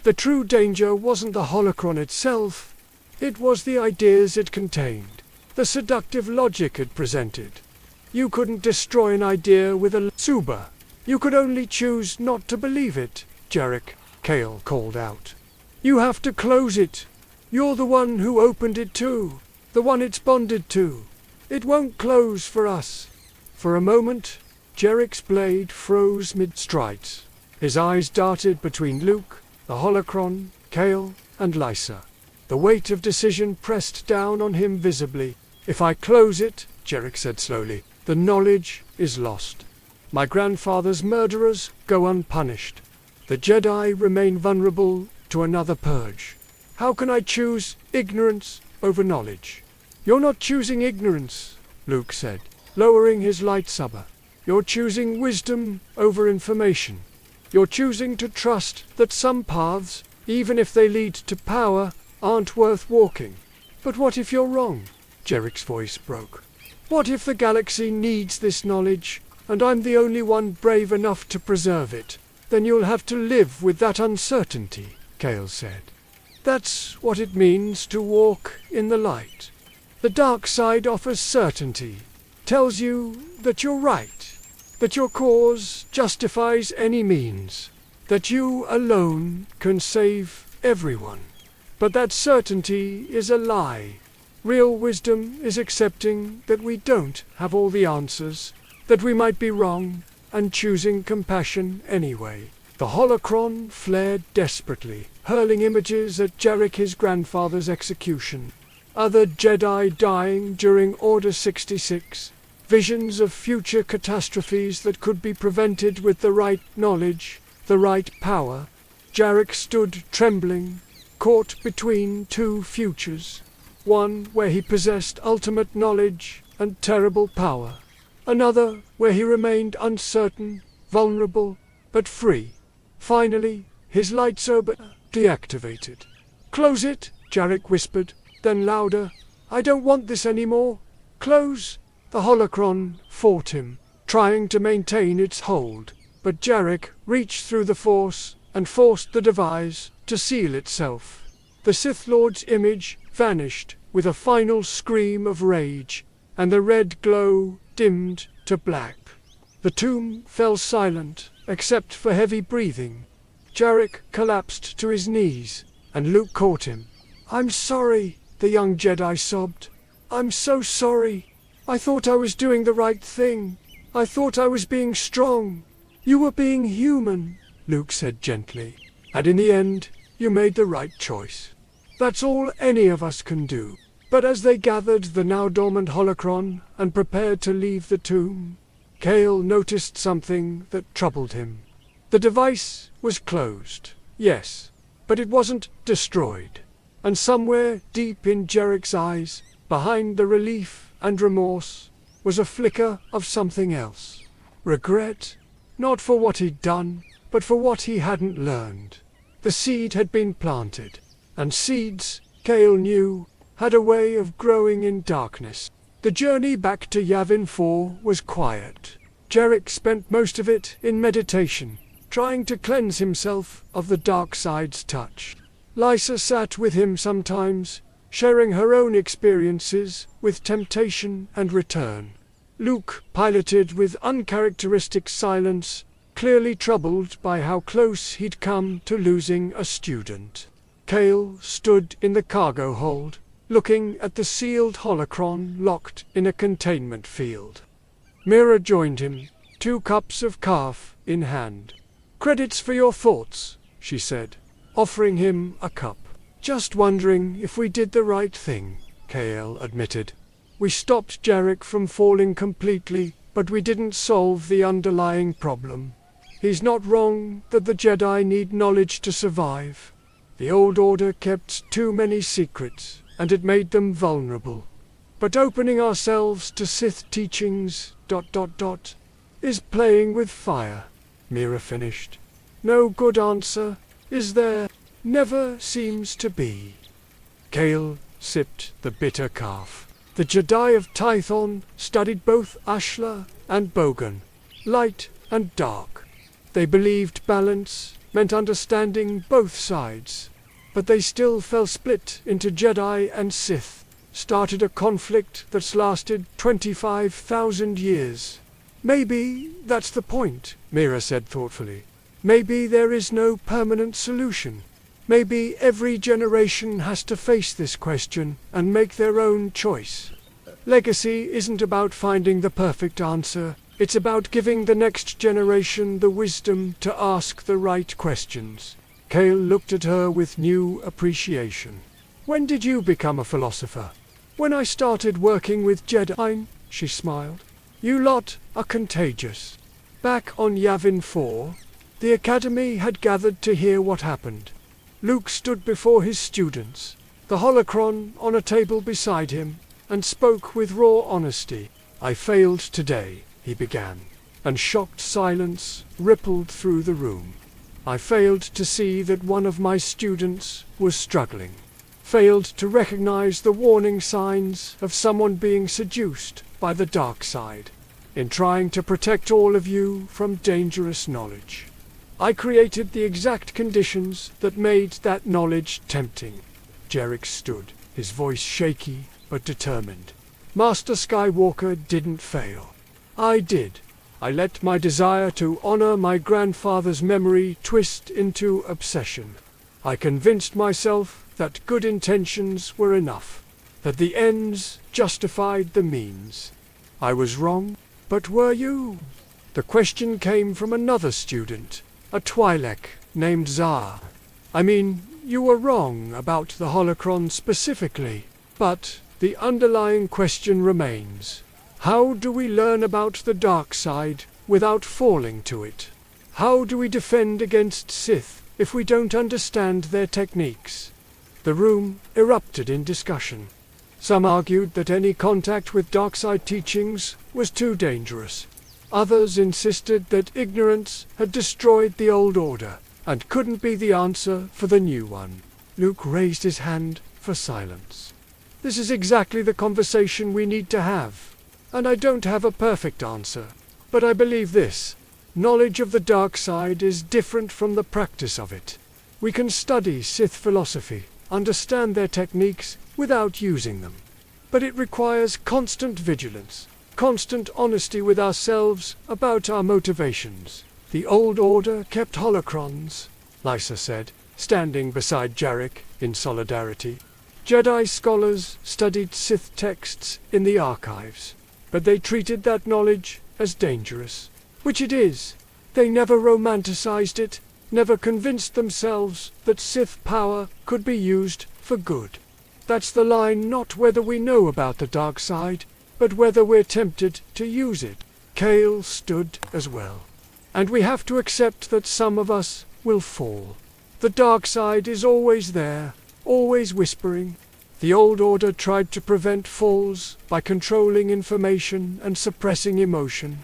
The true danger wasn't the Holocron itself, it was the ideas it contained, the seductive logic it presented. You couldn't destroy an idea with a Suba. You could only choose not to believe it, Jarek, Kael called out. "You have to close it. You're the one who opened it too, the one it's bonded to. It won't close for us." For a moment, Jarek's blade froze mid-stride. His eyes darted between Luke, the Holocron, Kael, and Lysa. The weight of decision pressed down on him visibly. "If I close it," Jarek said slowly, "the knowledge is lost. My grandfather's murderers go unpunished. The Jedi remain vulnerable to another purge. How can I choose ignorance over knowledge?" "You're not choosing ignorance," Luke said, lowering his lightsaber. "You're choosing wisdom over information. You're choosing to trust that some paths, even if they lead to power, aren't worth walking." "But what if you're wrong?" Jarek's voice broke. "What if the galaxy needs this knowledge, and I'm the only one brave enough to preserve it? Then you'll have to live with that uncertainty," Kael said. "That's what it means to walk in the light. The dark side offers certainty, tells you that you're right, that your cause justifies any means, that you alone can save everyone. But that certainty is a lie. Real wisdom is accepting that we don't have all the answers, that we might be wrong, and choosing compassion anyway. The Holocron flared desperately, hurling images at Jarek, his grandfather's execution. Other Jedi dying during Order 66. Visions of future catastrophes that could be prevented with the right knowledge, the right power. Jarek stood trembling, caught between two futures. One where he possessed ultimate knowledge and terrible power. Another where he remained uncertain, vulnerable, but free. Finally, his lightsaber deactivated. "Close it," Jarek whispered, then louder. "I don't want this anymore. Close." The Holocron fought him, trying to maintain its hold, but Jarek reached through the Force and forced the device to seal itself. The Sith Lord's image vanished with a final scream of rage, and the red glow dimmed to black. The tomb fell silent, except for heavy breathing. Jarek collapsed to his knees, and Luke caught him. "I'm sorry," the young Jedi sobbed. "I'm so sorry. I thought I was doing the right thing. I thought I was being strong. You were being human," Luke said gently. "And in the end, you made the right choice. That's all any of us can do." But as they gathered the now dormant Holocron and prepared to leave the tomb, Kael noticed something that troubled him. The device was closed, yes, but it wasn't destroyed. And somewhere deep in Jarek's eyes, behind the relief and remorse, was a flicker of something else. Regret, not for what he'd done, but for what he hadn't learned. The seed had been planted, and seeds, Kael knew, had a way of growing in darkness. The journey back to Yavin 4 was quiet. Jarek spent most of it in meditation, trying to cleanse himself of the dark side's touch. Lysa sat with him sometimes, sharing her own experiences with temptation and return. Luke piloted with uncharacteristic silence, clearly troubled by how close he'd come to losing a student. Kael stood in the cargo hold, looking at the sealed Holocron locked in a containment field. Mira joined him, 2 cups of kaffe in hand. "Credits for your thoughts," she said, offering him a cup. "Just wondering if we did the right thing," Kael admitted. "We stopped Jarek from falling completely, but we didn't solve the underlying problem. He's not wrong that the Jedi need knowledge to survive. The old order kept too many secrets, and it made them vulnerable. But opening ourselves to Sith teachings, ... is playing with fire," Mira finished. "No good answer, is there? Never seems to be." Kael sipped the bitter kaffe. The Je'daii of Tython studied both Ashla and Bogan, light and dark. They believed balance meant understanding both sides, but they still fell split into Jedi and Sith, started a conflict that's lasted 25,000 years. "Maybe that's the point," Mira said thoughtfully. "Maybe there is no permanent solution. Maybe every generation has to face this question and make their own choice. Legacy isn't about finding the perfect answer. It's about giving the next generation the wisdom to ask the right questions." Kael looked at her with new appreciation. "When did you become a philosopher?" "When I started working with Jedi," she smiled. "You lot are contagious." Back on Yavin 4, the Academy had gathered to hear what happened. Luke stood before his students, the Holocron on a table beside him, and spoke with raw honesty. "I failed today," he began, and shocked silence rippled through the room. "I failed to see that one of my students was struggling. Failed to recognize the warning signs of someone being seduced by the dark side, in trying to protect all of you from dangerous knowledge. I created the exact conditions that made that knowledge tempting." Jarek stood, his voice shaky but determined. "Master Skywalker didn't fail. I did. I let my desire to honor my grandfather's memory twist into obsession. I convinced myself that good intentions were enough, that the ends justified the means. I was wrong, but were you? The question came from another student, a Twi'lek named Zar. I mean, you were wrong about the Holocron specifically, but the underlying question remains. How do we learn about the dark side without falling to it? How do we defend against Sith if we don't understand their techniques? The room erupted in discussion. Some argued that any contact with dark side teachings was too dangerous. Others insisted that ignorance had destroyed the old order and couldn't be the answer for the new one. Luke raised his hand for silence. This is exactly the conversation we need to have. And I don't have a perfect answer, but I believe this. Knowledge of the dark side is different from the practice of it. We can study Sith philosophy, understand their techniques without using them. But it requires constant vigilance, constant honesty with ourselves about our motivations. The old order kept holocrons, Lysa said, standing beside Jarek in solidarity. Jedi scholars studied Sith texts in the archives, but they treated that knowledge as dangerous, which it is. They never romanticized it, never convinced themselves that Sith power could be used for good. That's the line, not whether we know about the dark side, but whether we're tempted to use it. Kael stood as well. And we have to accept that some of us will fall. The dark side is always there, always whispering. The old order tried to prevent falls by controlling information and suppressing emotion.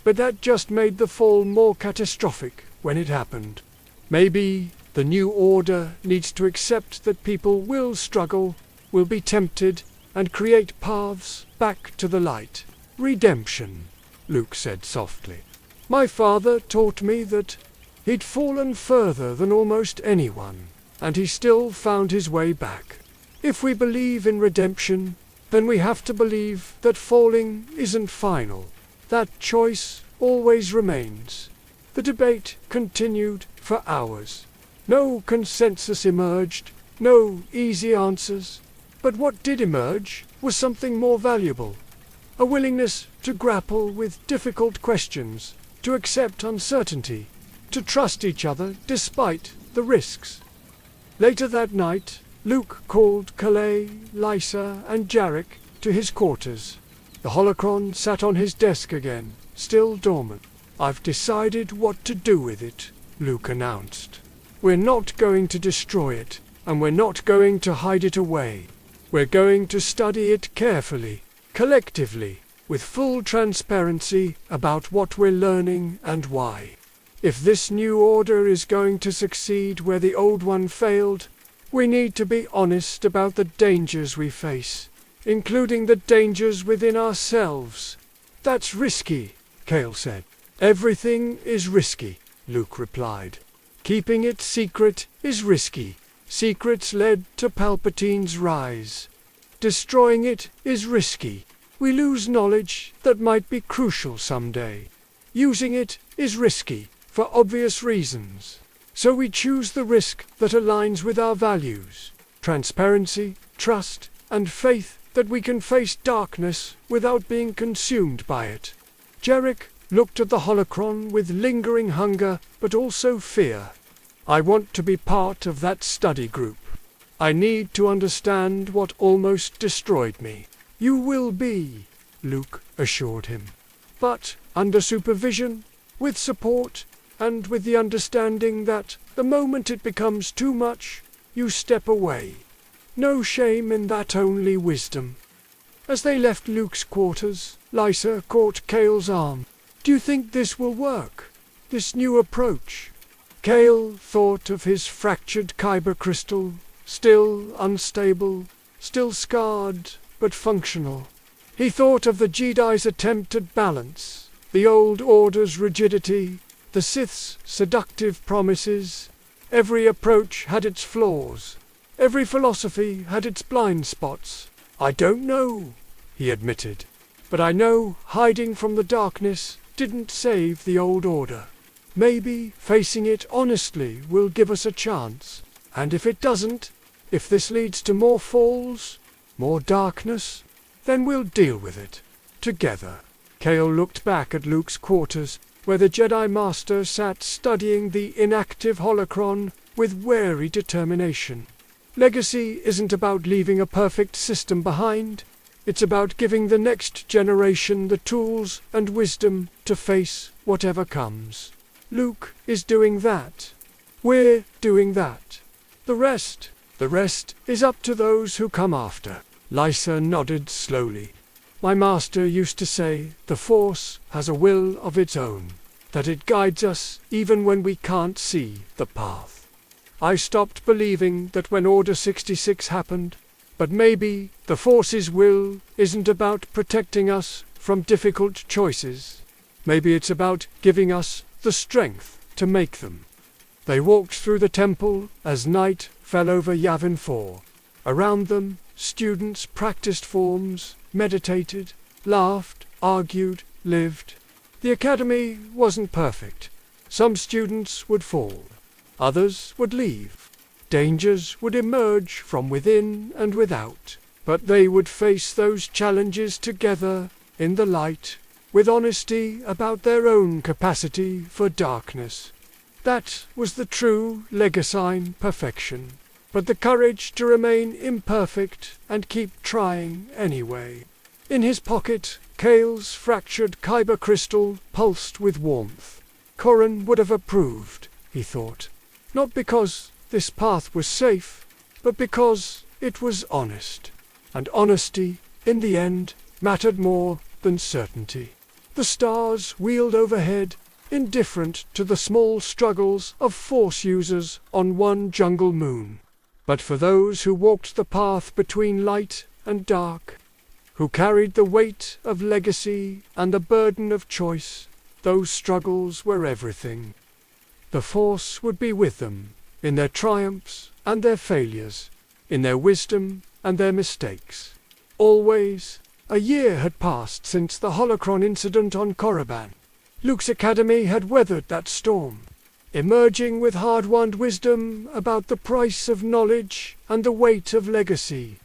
But that just made the fall more catastrophic when it happened. Maybe the new order needs to accept that people will struggle, will be tempted, and create paths back to the light. Redemption, Luke said softly. My father taught me that he'd fallen further than almost anyone, and he still found his way back. If we believe in redemption, then we have to believe that falling isn't final. That choice always remains. The debate continued for hours. No consensus emerged, no easy answers. But what did emerge was something more valuable. A willingness to grapple with difficult questions, to accept uncertainty, to trust each other despite the risks. Later that night, Luke called Kael, Lysa, and Jarek to his quarters. The holocron sat on his desk again, still dormant. I've decided what to do with it, Luke announced. We're not going to destroy it, and we're not going to hide it away. We're going to study it carefully, collectively, with full transparency about what we're learning and why. If this new order is going to succeed where the old one failed, we need to be honest about the dangers we face, including the dangers within ourselves. That's risky, Kael said. Everything is risky, Luke replied. Keeping it secret is risky. Secrets led to Palpatine's rise. Destroying it is risky. We lose knowledge that might be crucial someday. Using it is risky, for obvious reasons. So we choose the risk that aligns with our values. Transparency, trust, and faith that we can face darkness without being consumed by it. Jarek looked at the holocron with lingering hunger, but also fear. I want to be part of that study group. I need to understand what almost destroyed me. You will be, Luke assured him. But under supervision, with support, and with the understanding that the moment it becomes too much, you step away. No shame in that, only wisdom. As they left Luke's quarters, Lysa caught Kael's arm. Do you think this will work? This new approach? Kael thought of his fractured kyber crystal, still unstable, still scarred, but functional. He thought of the Jedi's attempt at balance, the old order's rigidity, the Sith's seductive promises. Every approach had its flaws. Every philosophy had its blind spots. I don't know, he admitted. But I know hiding from the darkness didn't save the old order. Maybe facing it honestly will give us a chance. And if it doesn't, if this leads to more falls, more darkness, then we'll deal with it. Together. Kael looked back at Luke's quarters, where the Jedi Master sat studying the inactive Holocron with wary determination. Legacy isn't about leaving a perfect system behind. It's about giving the next generation the tools and wisdom to face whatever comes. Luke is doing that. We're doing that. The rest is up to those who come after. Lysa nodded slowly. My master used to say the Force has a will of its own, that it guides us even when we can't see the path. I stopped believing that when Order 66 happened, but maybe the Force's will isn't about protecting us from difficult choices. Maybe it's about giving us the strength to make them. They walked through the temple as night fell over Yavin 4. Around them, students practiced forms, meditated, laughed, argued, lived. The academy wasn't perfect. Some students would fall. Others would leave. Dangers would emerge from within and without. But they would face those challenges together, in the light, with honesty about their own capacity for darkness. That was the true Legacy perfection. But the courage to remain imperfect and keep trying anyway. In his pocket, Kael's fractured kyber crystal pulsed with warmth. Corran would have approved, he thought. Not because this path was safe, but because it was honest. And honesty, in the end, mattered more than certainty. The stars wheeled overhead, indifferent to the small struggles of Force users on one jungle moon. But for those who walked the path between light and dark, who carried the weight of legacy and the burden of choice, those struggles were everything. The Force would be with them, in their triumphs and their failures, in their wisdom and their mistakes. Always. A year had passed since the Holocron incident on Korriban. Luke's academy had weathered that storm, emerging with hard-won wisdom about the price of knowledge and the weight of legacy.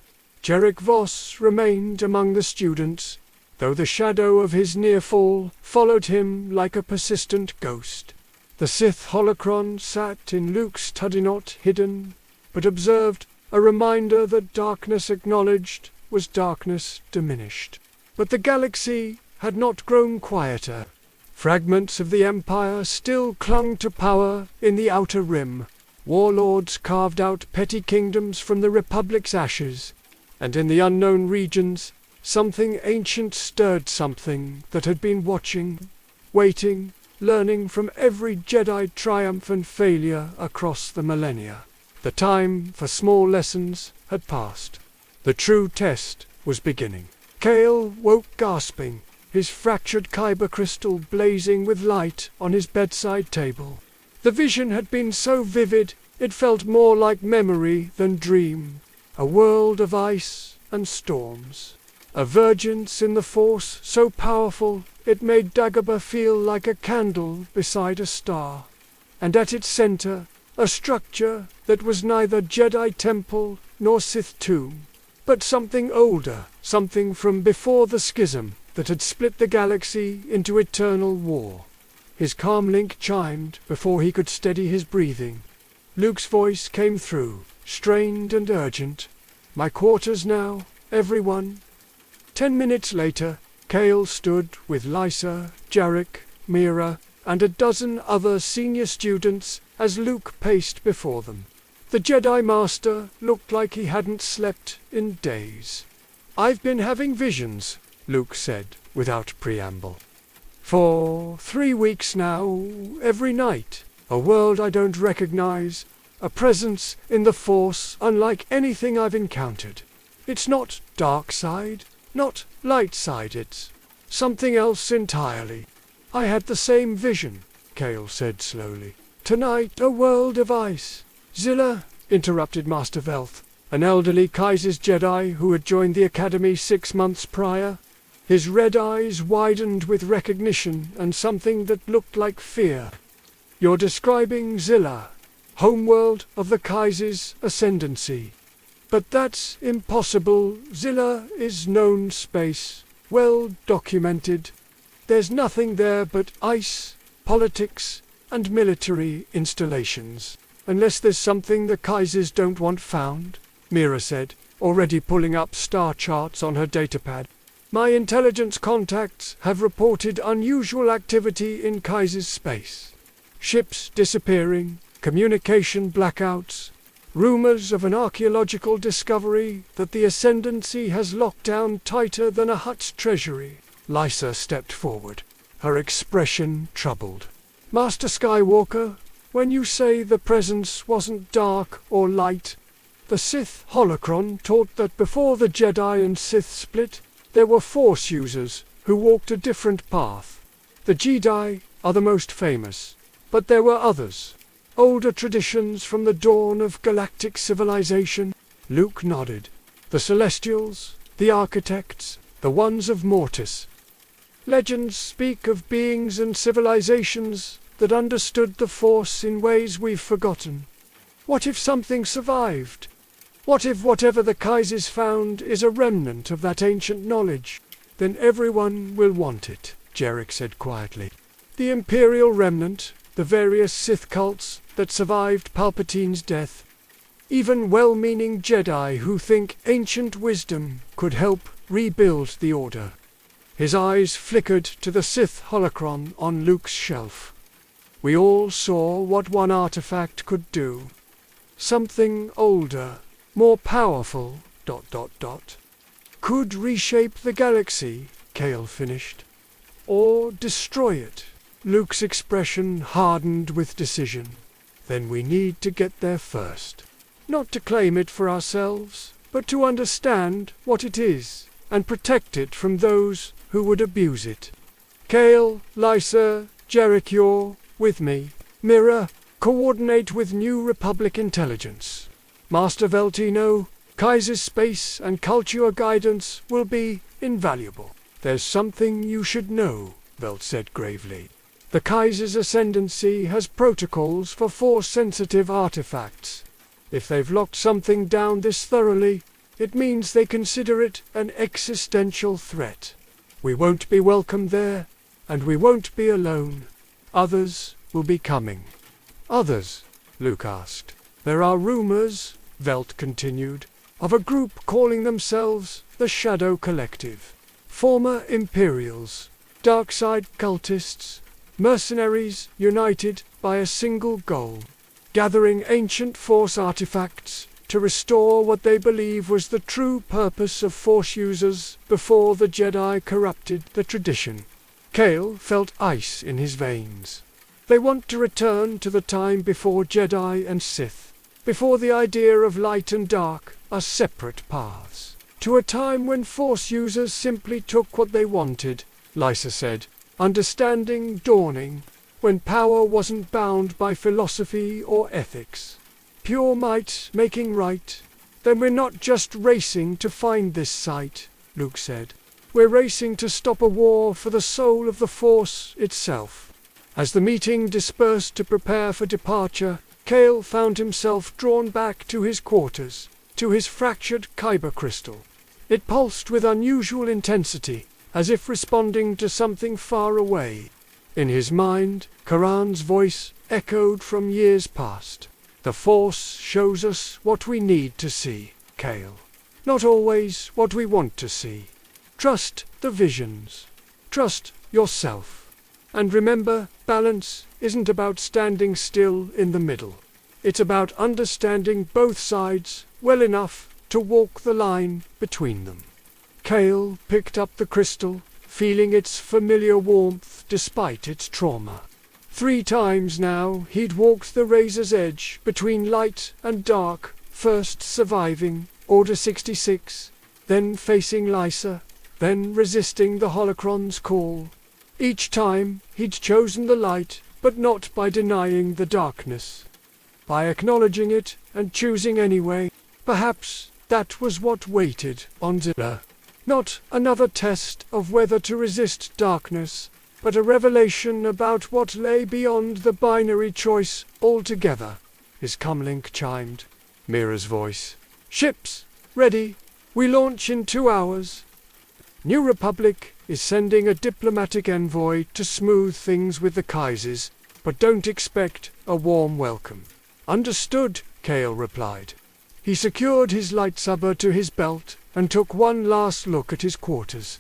Kael Vross remained among the students, though the shadow of his near fall followed him like a persistent ghost. The Sith Holocron sat in Luke's Tudinot hidden, but observed, a reminder that darkness acknowledged was darkness diminished. But the galaxy had not grown quieter. Fragments of the Empire still clung to power in the Outer Rim. Warlords carved out petty kingdoms from the Republic's ashes, and in the unknown regions, something ancient stirred something that had been watching, waiting, learning from every Jedi triumph and failure across the millennia. The time for small lessons had passed. The true test was beginning. Kael woke gasping, his fractured kyber crystal blazing with light on his bedside table. The vision had been so vivid, it felt more like memory than dream. A world of ice and storms. A vergence in the Force so powerful, it made Dagobah feel like a candle beside a star. And at its center, a structure that was neither Jedi temple nor Sith tomb, but something older, something from before the schism that had split the galaxy into eternal war. His calm link chimed before he could steady his breathing. Luke's voice came through, strained and urgent. My quarters now, everyone. 10 minutes later, Kael stood with Lysa, Jarek, Mira, and a dozen other senior students as Luke paced before them. The Jedi Master looked like he hadn't slept in days. I've been having visions, Luke said, without preamble. For 3 weeks now, every night, a world I don't recognize, a presence in the Force unlike anything I've encountered. It's not dark side, not light side, it's something else entirely. I had the same vision, Kael said slowly. Tonight, a world of ice. Zilla, interrupted Master Velth, an elderly Kaiser's Jedi who had joined the Academy 6 months prior. His red eyes widened with recognition and something that looked like fear. "You're describing Zilla, homeworld of the Kaiser's ascendancy. But that's impossible. Zilla is known space, well documented. There's nothing there but ice, politics, and military installations. Unless there's something the Kaisers don't want found," Mira said, already pulling up star charts on her datapad. "My intelligence contacts have reported unusual activity in Kaiser's space. Ships disappearing, communication blackouts, rumors of an archaeological discovery that the Ascendancy has locked down tighter than a Hutt's treasury." Lysa stepped forward, her expression troubled. "Master Skywalker, when you say the presence wasn't dark or light, the Sith Holocron taught that before the Jedi and Sith split, there were Force users who walked a different path. The Jedi are the most famous, but there were others. Older traditions from the dawn of galactic civilization." Luke nodded. "The Celestials, the Architects, the ones of Mortis. Legends speak of beings and civilizations that understood the Force in ways we've forgotten. What if something survived? What if whatever the Kaisers found is a remnant of that ancient knowledge? Then everyone will want it," Jarek said quietly. "The Imperial Remnant, the various Sith cults that survived Palpatine's death, even well-meaning Jedi who think ancient wisdom could help rebuild the Order." His eyes flickered to the Sith holocron on Luke's shelf. "We all saw what one artifact could do. Something older, more powerful, ... could reshape the galaxy," Kael finished. "Or destroy it." Luke's expression hardened with decision. "Then we need to get there first. Not to claim it for ourselves, but to understand what it is, and protect it from those who would abuse it. Kael, Lysa, Jarek, you're with me. Mira, coordinate with New Republic intelligence. Master Veltino, Kaiser's space and culture guidance will be invaluable." "There's something you should know," Velt said gravely. "The Kaiser's ascendancy has protocols for Force-sensitive artifacts. If they've locked something down this thoroughly, it means they consider it an existential threat. We won't be welcome there, and we won't be alone. Others will be coming." "Others?" Luke asked. "There are rumors," Velt continued, "of a group calling themselves the Shadow Collective. Former Imperials, dark-side cultists, mercenaries united by a single goal, gathering ancient Force artifacts to restore what they believe was the true purpose of Force users before the Jedi corrupted the tradition." Kael felt ice in his veins. "They want to return to the time before Jedi and Sith, before the idea of light and dark are separate paths. To a time when Force users simply took what they wanted," Lysa said, "understanding dawning, when power wasn't bound by philosophy or ethics. Pure might making right. Then we're not just racing to find this site," Luke said. "We're racing to stop a war for the soul of the Force itself." As the meeting dispersed to prepare for departure, Kael found himself drawn back to his quarters, to his fractured kyber crystal. It pulsed with unusual intensity, as if responding to something far away. In his mind, Karan's voice echoed from years past. "The Force shows us what we need to see, Kael. Not always what we want to see. Trust the visions. Trust yourself. And remember, balance isn't about standing still in the middle. It's about understanding both sides well enough to walk the line between them." Kael picked up the crystal, feeling its familiar warmth despite its trauma. 3 times now he'd walked the razor's edge between light and dark, first surviving Order 66, then facing Lysa, then resisting the Holocron's call. Each time he'd chosen the light, but not by denying the darkness. By acknowledging it and choosing anyway. Perhaps that was what waited on Zilla. Not another test of whether to resist darkness, but a revelation about what lay beyond the binary choice altogether. His comlink chimed. Mira's voice. Ships, ready. We launch in 2 hours. New Republic is sending a diplomatic envoy to smooth things with the Kaisers, but don't expect a warm welcome. Understood, Kael replied. He secured his lightsaber to his belt and took one last look at his quarters.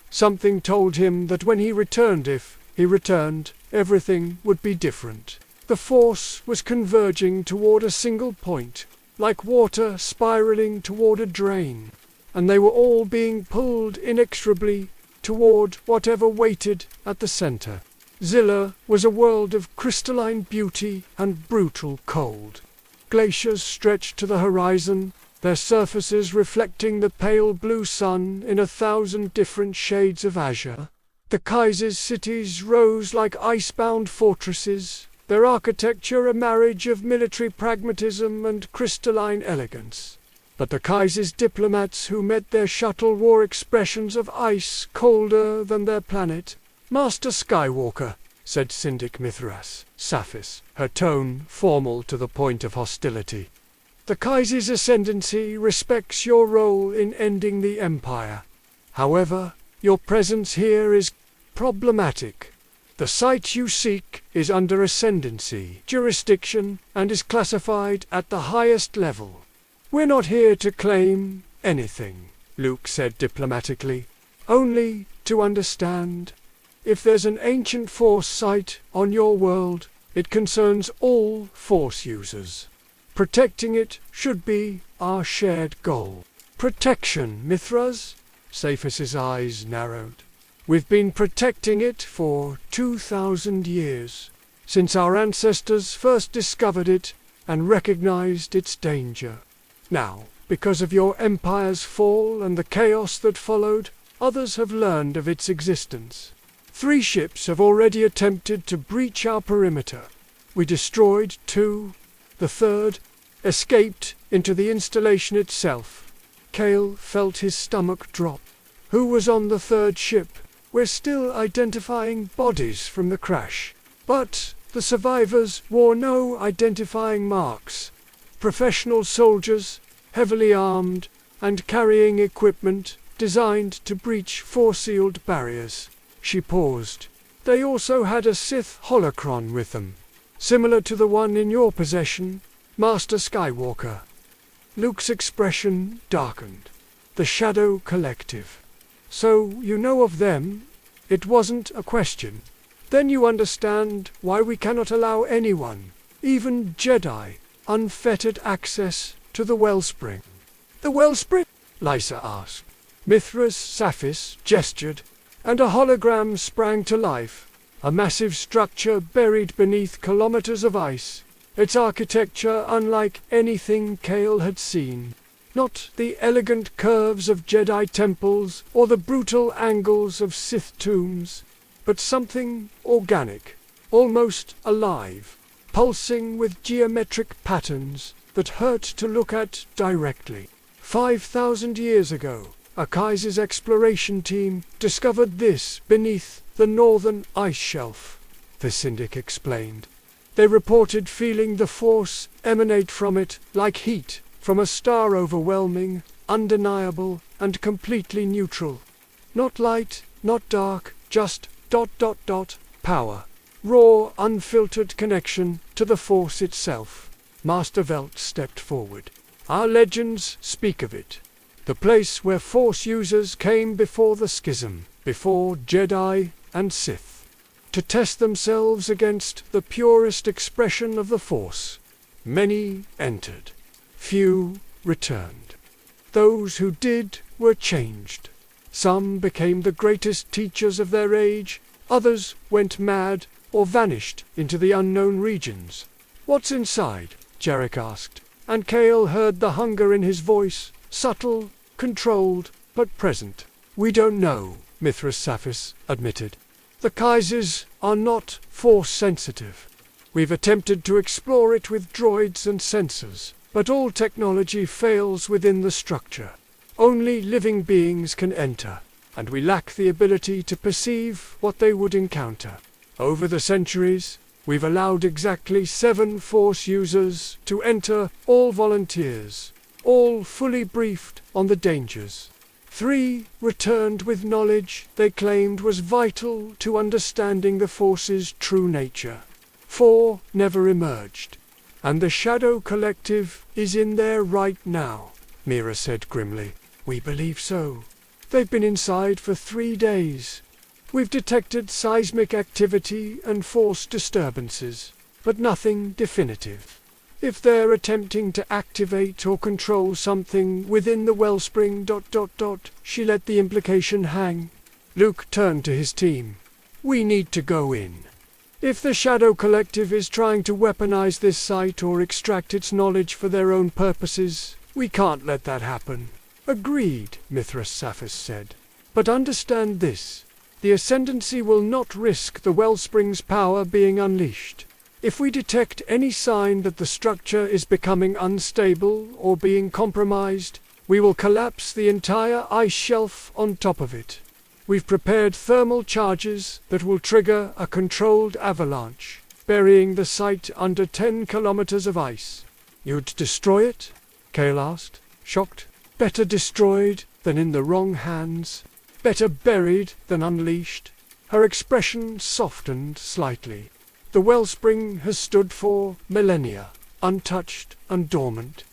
Something told him that when he returned, if he returned, everything would be different. The Force was converging toward a single point, like water spiraling toward a drain, and they were all being pulled inexorably toward whatever waited at the center. Zilla was a world of crystalline beauty and brutal cold. Glaciers stretched to the horizon, their surfaces reflecting the pale blue sun in 1,000 different shades of azure. The Kaisers' cities rose like icebound fortresses, their architecture a marriage of military pragmatism and crystalline elegance. But the Kaisers' diplomats who met their shuttle wore expressions of ice colder than their planet. Master Skywalker, said Syndic Mithras Saphis, her tone formal to the point of hostility. The Kaisers' ascendancy respects your role in ending the Empire. However, your presence here is problematic. The site you seek is under ascendancy jurisdiction and is classified at the highest level. We're not here to claim anything, Luke said diplomatically. Only to understand. If there's an ancient Force site on your world, it concerns all Force users. Protecting it should be our shared goal. Protection, Mithras? Saphis's eyes narrowed. We've been protecting it for 2,000 years, since our ancestors first discovered it and recognized its danger. Now, because of your Empire's fall and the chaos that followed, others have learned of its existence. 3 ships have already attempted to breach our perimeter. We destroyed 2. The 3rd escaped into the installation itself. Kael felt his stomach drop. Who was on the 3rd ship? We're still identifying bodies from the crash, but the survivors wore no identifying marks. Professional soldiers, heavily armed, and carrying equipment designed to breach force-sealed barriers. She paused. They also had a Sith Holocron with them, similar to the one in your possession, Master Skywalker. Luke's expression darkened. The Shadow Collective. So you know of them? It wasn't a question. Then you understand why we cannot allow anyone, even Jedi, unfettered access to the Wellspring. The Wellspring? Lysa asked. Mithras Saphis gestured, and a hologram sprang to life, a massive structure buried beneath kilometers of ice, its architecture unlike anything Kael had seen. Not the elegant curves of Jedi temples or the brutal angles of Sith tombs, but something organic, almost alive, pulsing with geometric patterns that hurt to look at directly. 5,000 years ago, a Kaiser's exploration team discovered this beneath the northern ice shelf, the Syndic explained. They reported feeling the Force emanate from it like heat from a star, overwhelming, undeniable, and completely neutral. Not light, not dark, just ... power. Raw, unfiltered connection to the Force itself. Master Velt stepped forward. Our legends speak of it. The place where Force users came before the schism, before Jedi and Sith, to test themselves against the purest expression of the Force. Many entered. Few returned. Those who did were changed. Some became the greatest teachers of their age, others went mad or vanished into the unknown regions. What's inside? Jarek asked, and Kael heard the hunger in his voice, subtle, controlled, but present. We don't know, Mithras Saphis admitted. The Kaisers are not Force-sensitive. We've attempted to explore it with droids and sensors, but all technology fails within the structure. Only living beings can enter, and we lack the ability to perceive what they would encounter. Over the centuries, we've allowed exactly 7 Force users to enter, all volunteers, all fully briefed on the dangers. 3 returned with knowledge they claimed was vital to understanding the Force's true nature. 4 never emerged. And the Shadow Collective is in there right now, Mira said grimly. We believe so. They've been inside for 3 days. We've detected seismic activity and Force disturbances, but nothing definitive. If they're attempting to activate or control something within the Wellspring... She let the implication hang. Luke turned to his team. We need to go in. If the Shadow Collective is trying to weaponize this site or extract its knowledge for their own purposes, we can't let that happen. Agreed, Mithras Saphis said. But understand this. The Ascendancy will not risk the Wellspring's power being unleashed. If we detect any sign that the structure is becoming unstable or being compromised, we will collapse the entire ice shelf on top of it. We've prepared thermal charges that will trigger a controlled avalanche, burying the site under 10 kilometers of ice. You'd destroy it? Kael asked, shocked. Better destroyed than in the wrong hands. Better buried than unleashed. Her expression softened slightly. The Wellspring has stood for millennia, untouched and dormant.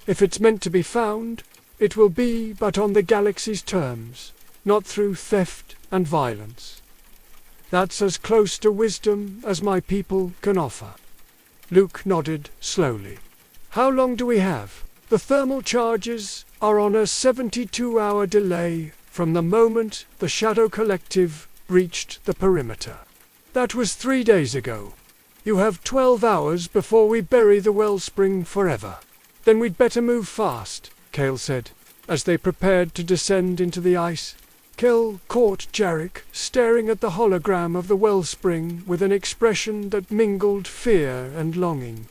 If it's meant to be found, it will be but on the galaxy's terms, not through theft and violence. That's as close to wisdom as my people can offer. Luke nodded slowly. How long do we have? The thermal charges are on a 72-hour delay from the moment the Shadow Collective breached the perimeter. That was 3 days ago. You have 12 hours before we bury the Wellspring forever. Then we'd better move fast, Kael said, as they prepared to descend into the ice. Kael caught Jarek staring at the hologram of the Wellspring with an expression that mingled fear and longing.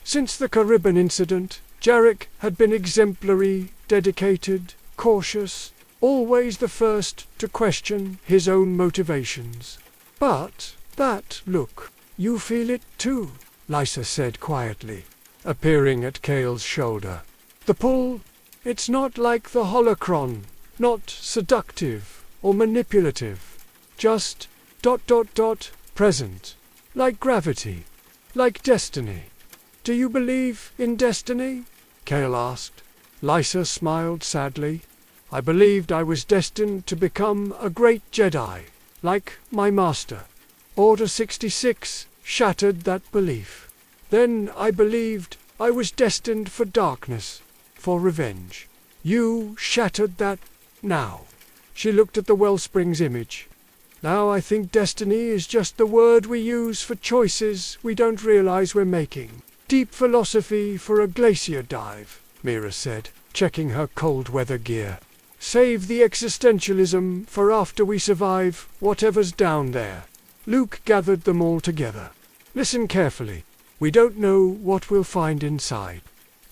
Since the Caribbean incident, Jarek had been exemplary, dedicated, cautious, always the first to question his own motivations. But that look, you feel it too, Lysa said quietly, appearing at Kael's shoulder. The pull, it's not like the Holocron, not seductive or manipulative, just ... present, like gravity, like destiny. Do you believe in destiny? Kael asked. Lysa smiled sadly. I believed I was destined to become a great Jedi, like my master. Order 66 shattered that belief. Then I believed I was destined for darkness, for revenge. You shattered that now. She looked at the Wellspring's image. Now I think destiny is just the word we use for choices we don't realize we're making. Deep philosophy for a glacier dive, Mira said, checking her cold weather gear. Save the existentialism for after we survive whatever's down there. Luke gathered them all together. Listen carefully. We don't know what we'll find inside.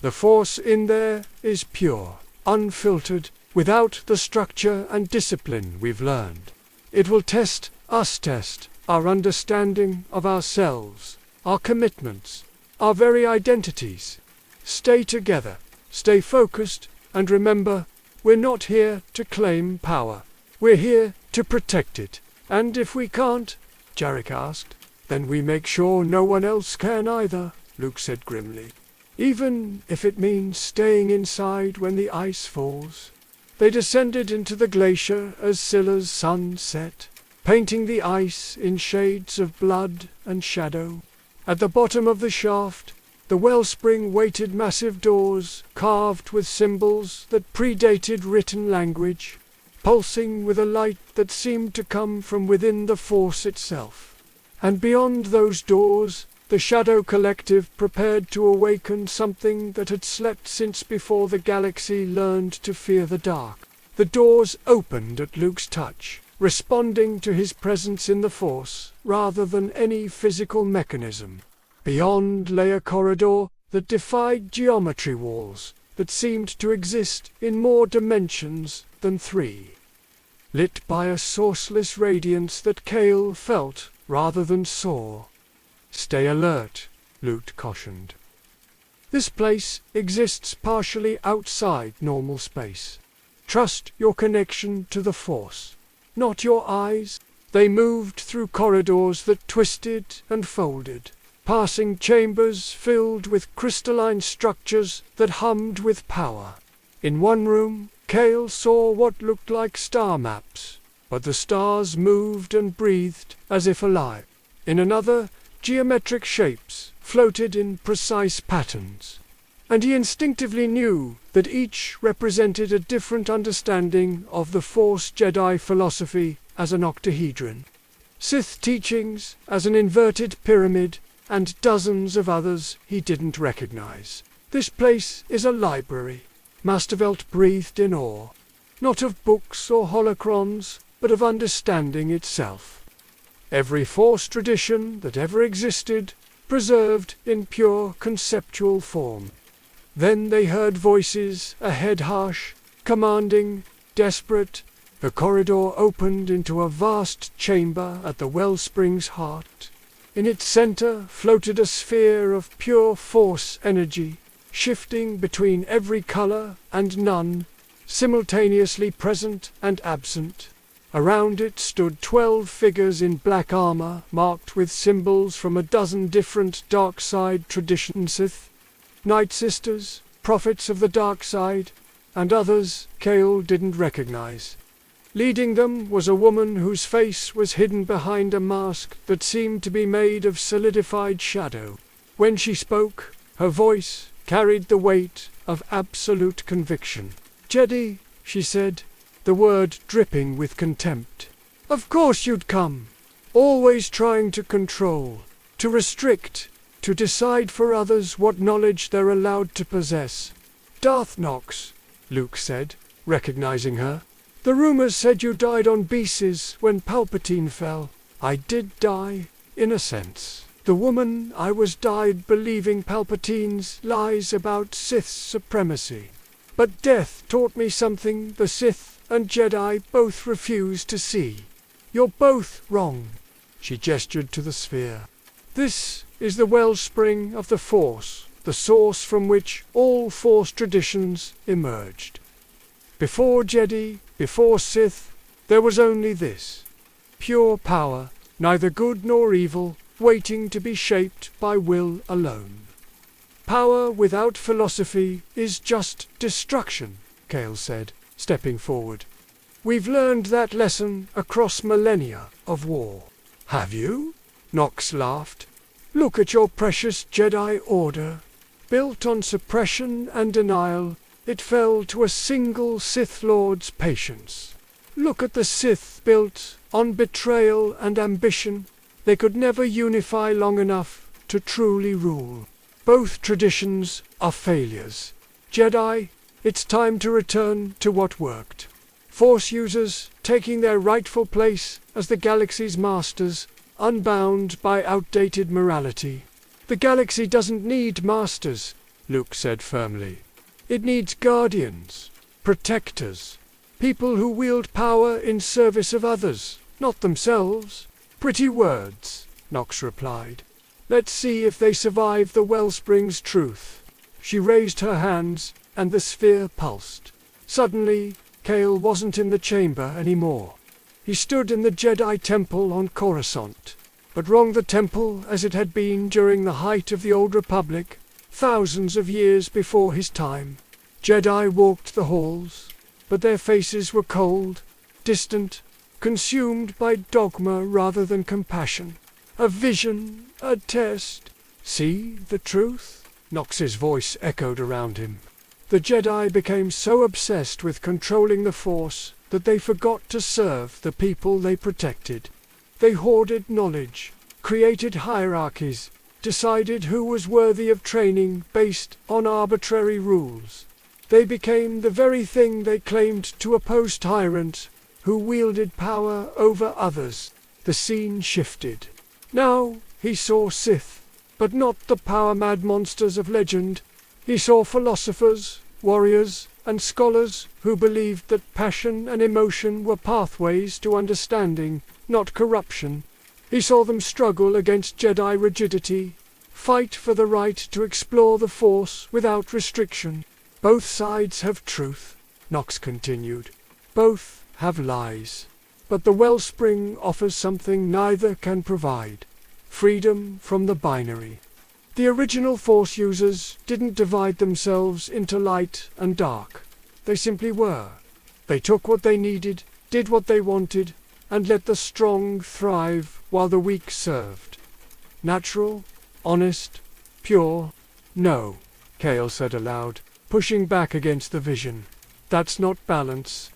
The Force in there is pure, unfiltered, without the structure and discipline we've learned. It will test our understanding of ourselves, our commitments, our very identities. Stay together, stay focused, and remember, we're not here to claim power. We're here to protect it. And if we can't, Jarek asked, then we make sure no one else can either, Luke said grimly. Even if it means staying inside when the ice falls. They descended into the glacier as Scylla's sun set, painting the ice in shades of blood and shadow. At the bottom of the shaft, the Wellspring waited massive doors carved with symbols that predated written language, pulsing with a light that seemed to come from within the Force itself. And beyond those doors, the Shadow Collective prepared to awaken something that had slept since before the galaxy learned to fear the dark. The doors opened at Luke's touch, responding to his presence in the Force rather than any physical mechanism. Beyond lay a corridor that defied geometry walls, that seemed to exist in more dimensions than 3. Lit by a sourceless radiance that Kael felt rather than saw. "Stay alert," Luke cautioned. "This place exists partially outside normal space. Trust your connection to the Force, not your eyes." They moved through corridors that twisted and folded, passing chambers filled with crystalline structures that hummed with power. In one room, Kael saw what looked like star maps, but the stars moved and breathed as if alive. In another, geometric shapes floated in precise patterns, and he instinctively knew that each represented a different understanding of the Force Jedi philosophy as an octahedron, Sith teachings as an inverted pyramid, and dozens of others he didn't recognize. "This place is a library," Mastervelt breathed in awe, "not of books or holocrons, but of understanding itself. Every Force tradition that ever existed, preserved in pure conceptual form." Then they heard voices ahead, harsh, commanding, desperate. The corridor opened into a vast chamber at the Wellspring's heart. In its center floated a sphere of pure Force energy, shifting between every color and none, simultaneously present and absent. Around it stood 12 figures in black armor, marked with symbols from a dozen different dark side traditions: Sith, Night Sisters, prophets of the dark side, and others Kael didn't recognize. Leading them was a woman whose face was hidden behind a mask that seemed to be made of solidified shadow. When she spoke, her voice carried the weight of absolute conviction. "Jedi," she said, the word dripping with contempt. "Of course you'd come. Always trying to control, to restrict, to decide for others what knowledge they're allowed to possess." "Darth Nox," Luke said, recognizing her. "The rumors said you died on Beeses when Palpatine fell." "I did die, in a sense. The woman I was died believing Palpatine's lies about Sith's supremacy. But death taught me something the Sith and Jedi both refuse to see. You're both wrong." She gestured to the sphere. "This is the wellspring of the Force, the source from which all Force traditions emerged. Before Jedi, before Sith, there was only this. Pure power, neither good nor evil, waiting to be shaped by will alone. Power without philosophy is just destruction," Kael said, stepping forward. "We've learned that lesson across millennia of war." "Have you?" Nox laughed. "Look at your precious Jedi Order. Built on suppression and denial, it fell to a single Sith Lord's patience. Look at the Sith built on betrayal and ambition. They could never unify long enough to truly rule. Both traditions are failures. Jedi, it's time to return to what worked. Force users taking their rightful place as the galaxy's masters, unbound by outdated morality." "The galaxy doesn't need masters," Luke said firmly. "It needs guardians, protectors, people who wield power in service of others, not themselves." "Pretty words," Nox replied. "Let's see if they survive the Wellspring's truth." She raised her hands, and the sphere pulsed. Suddenly, Kael wasn't in the chamber anymore. He stood in the Jedi Temple on Coruscant, but wrong the temple as it had been during the height of the Old Republic, thousands of years before his time. Jedi walked the halls, but their faces were cold, distant, consumed by dogma rather than compassion. A vision, a test. "See the truth?" Nox's voice echoed around him. The Jedi became so obsessed with controlling the Force that they forgot to serve the people they protected. They hoarded knowledge, created hierarchies, decided who was worthy of training based on arbitrary rules. They became the very thing they claimed to oppose: tyrants who wielded power over others. The scene shifted. Now he saw Sith, but not the power-mad monsters of legend. He saw philosophers, warriors, and scholars who believed that passion and emotion were pathways to understanding, not corruption. He saw them struggle against Jedi rigidity, fight for the right to explore the Force without restriction. Both sides have truth, Nox continued. Both have lies. But the Wellspring offers something neither can provide: freedom from the binary. The original Force users didn't divide themselves into light and dark. They simply were. They took what they needed, did what they wanted, and let the strong thrive while the weak served. Natural, honest, pure. No, Kael said aloud, pushing back against the vision. That's not balance.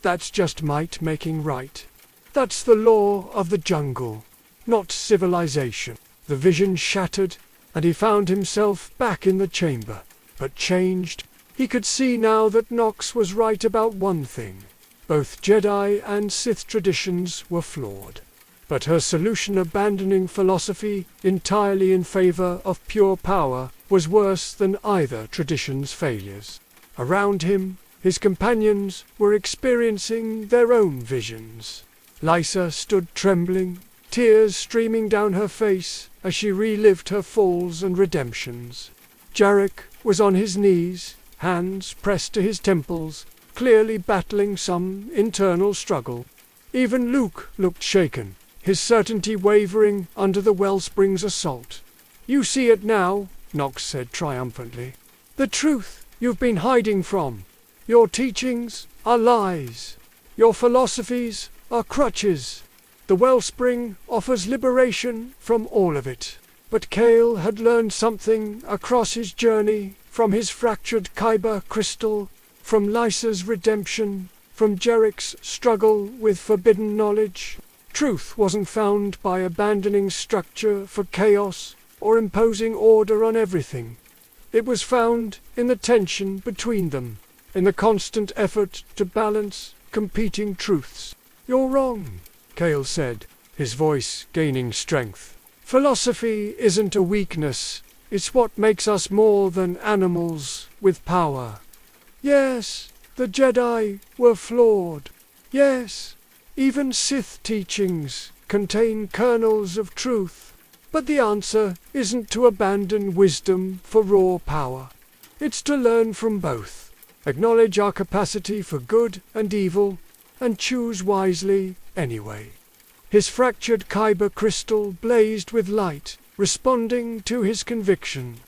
That's just might making right. That's the law of the jungle, not civilization. The vision shattered, and he found himself back in the chamber, but changed. He could see now that Nox was right about one thing. Both Jedi and Sith traditions were flawed. But her solution, abandoning philosophy entirely in favor of pure power, was worse than either tradition's failures. Around him, his companions were experiencing their own visions. Lysa stood trembling, tears streaming down her face as she relived her falls and redemptions. Jarek was on his knees, hands pressed to his temples, clearly battling some internal struggle. Even Luke looked shaken, his certainty wavering under the Wellspring's assault. "You see it now," Nox said triumphantly. "The truth you've been hiding from. Your teachings are lies. Your philosophies are crutches. The Wellspring offers liberation from all of it." But Kael had learned something across his journey, from his fractured Kyber crystal, from Lysa's redemption, from Jarek's struggle with forbidden knowledge. Truth wasn't found by abandoning structure for chaos or imposing order on everything. It was found in the tension between them, in the constant effort to balance competing truths. "You're wrong," Kael said, his voice gaining strength. "Philosophy isn't a weakness. It's what makes us more than animals with power. Yes, the Jedi were flawed. Yes, even Sith teachings contain kernels of truth. But the answer isn't to abandon wisdom for raw power. It's to learn from both, acknowledge our capacity for good and evil, and choose wisely anyway." His fractured Kyber crystal blazed with light, responding to his conviction.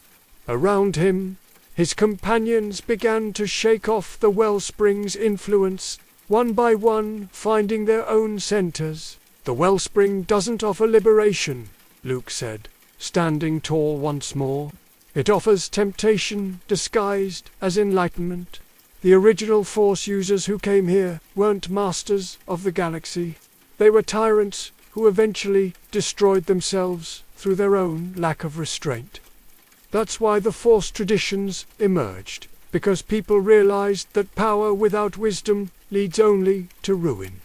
Around him, his companions began to shake off the Wellspring's influence, one by one finding their own centers. "The Wellspring doesn't offer liberation," Luke said, standing tall once more. "It offers temptation disguised as enlightenment. The original Force users who came here weren't masters of the galaxy. They were tyrants who eventually destroyed themselves through their own lack of restraint. That's why the Force traditions emerged, because people realized that power without wisdom leads only to ruin."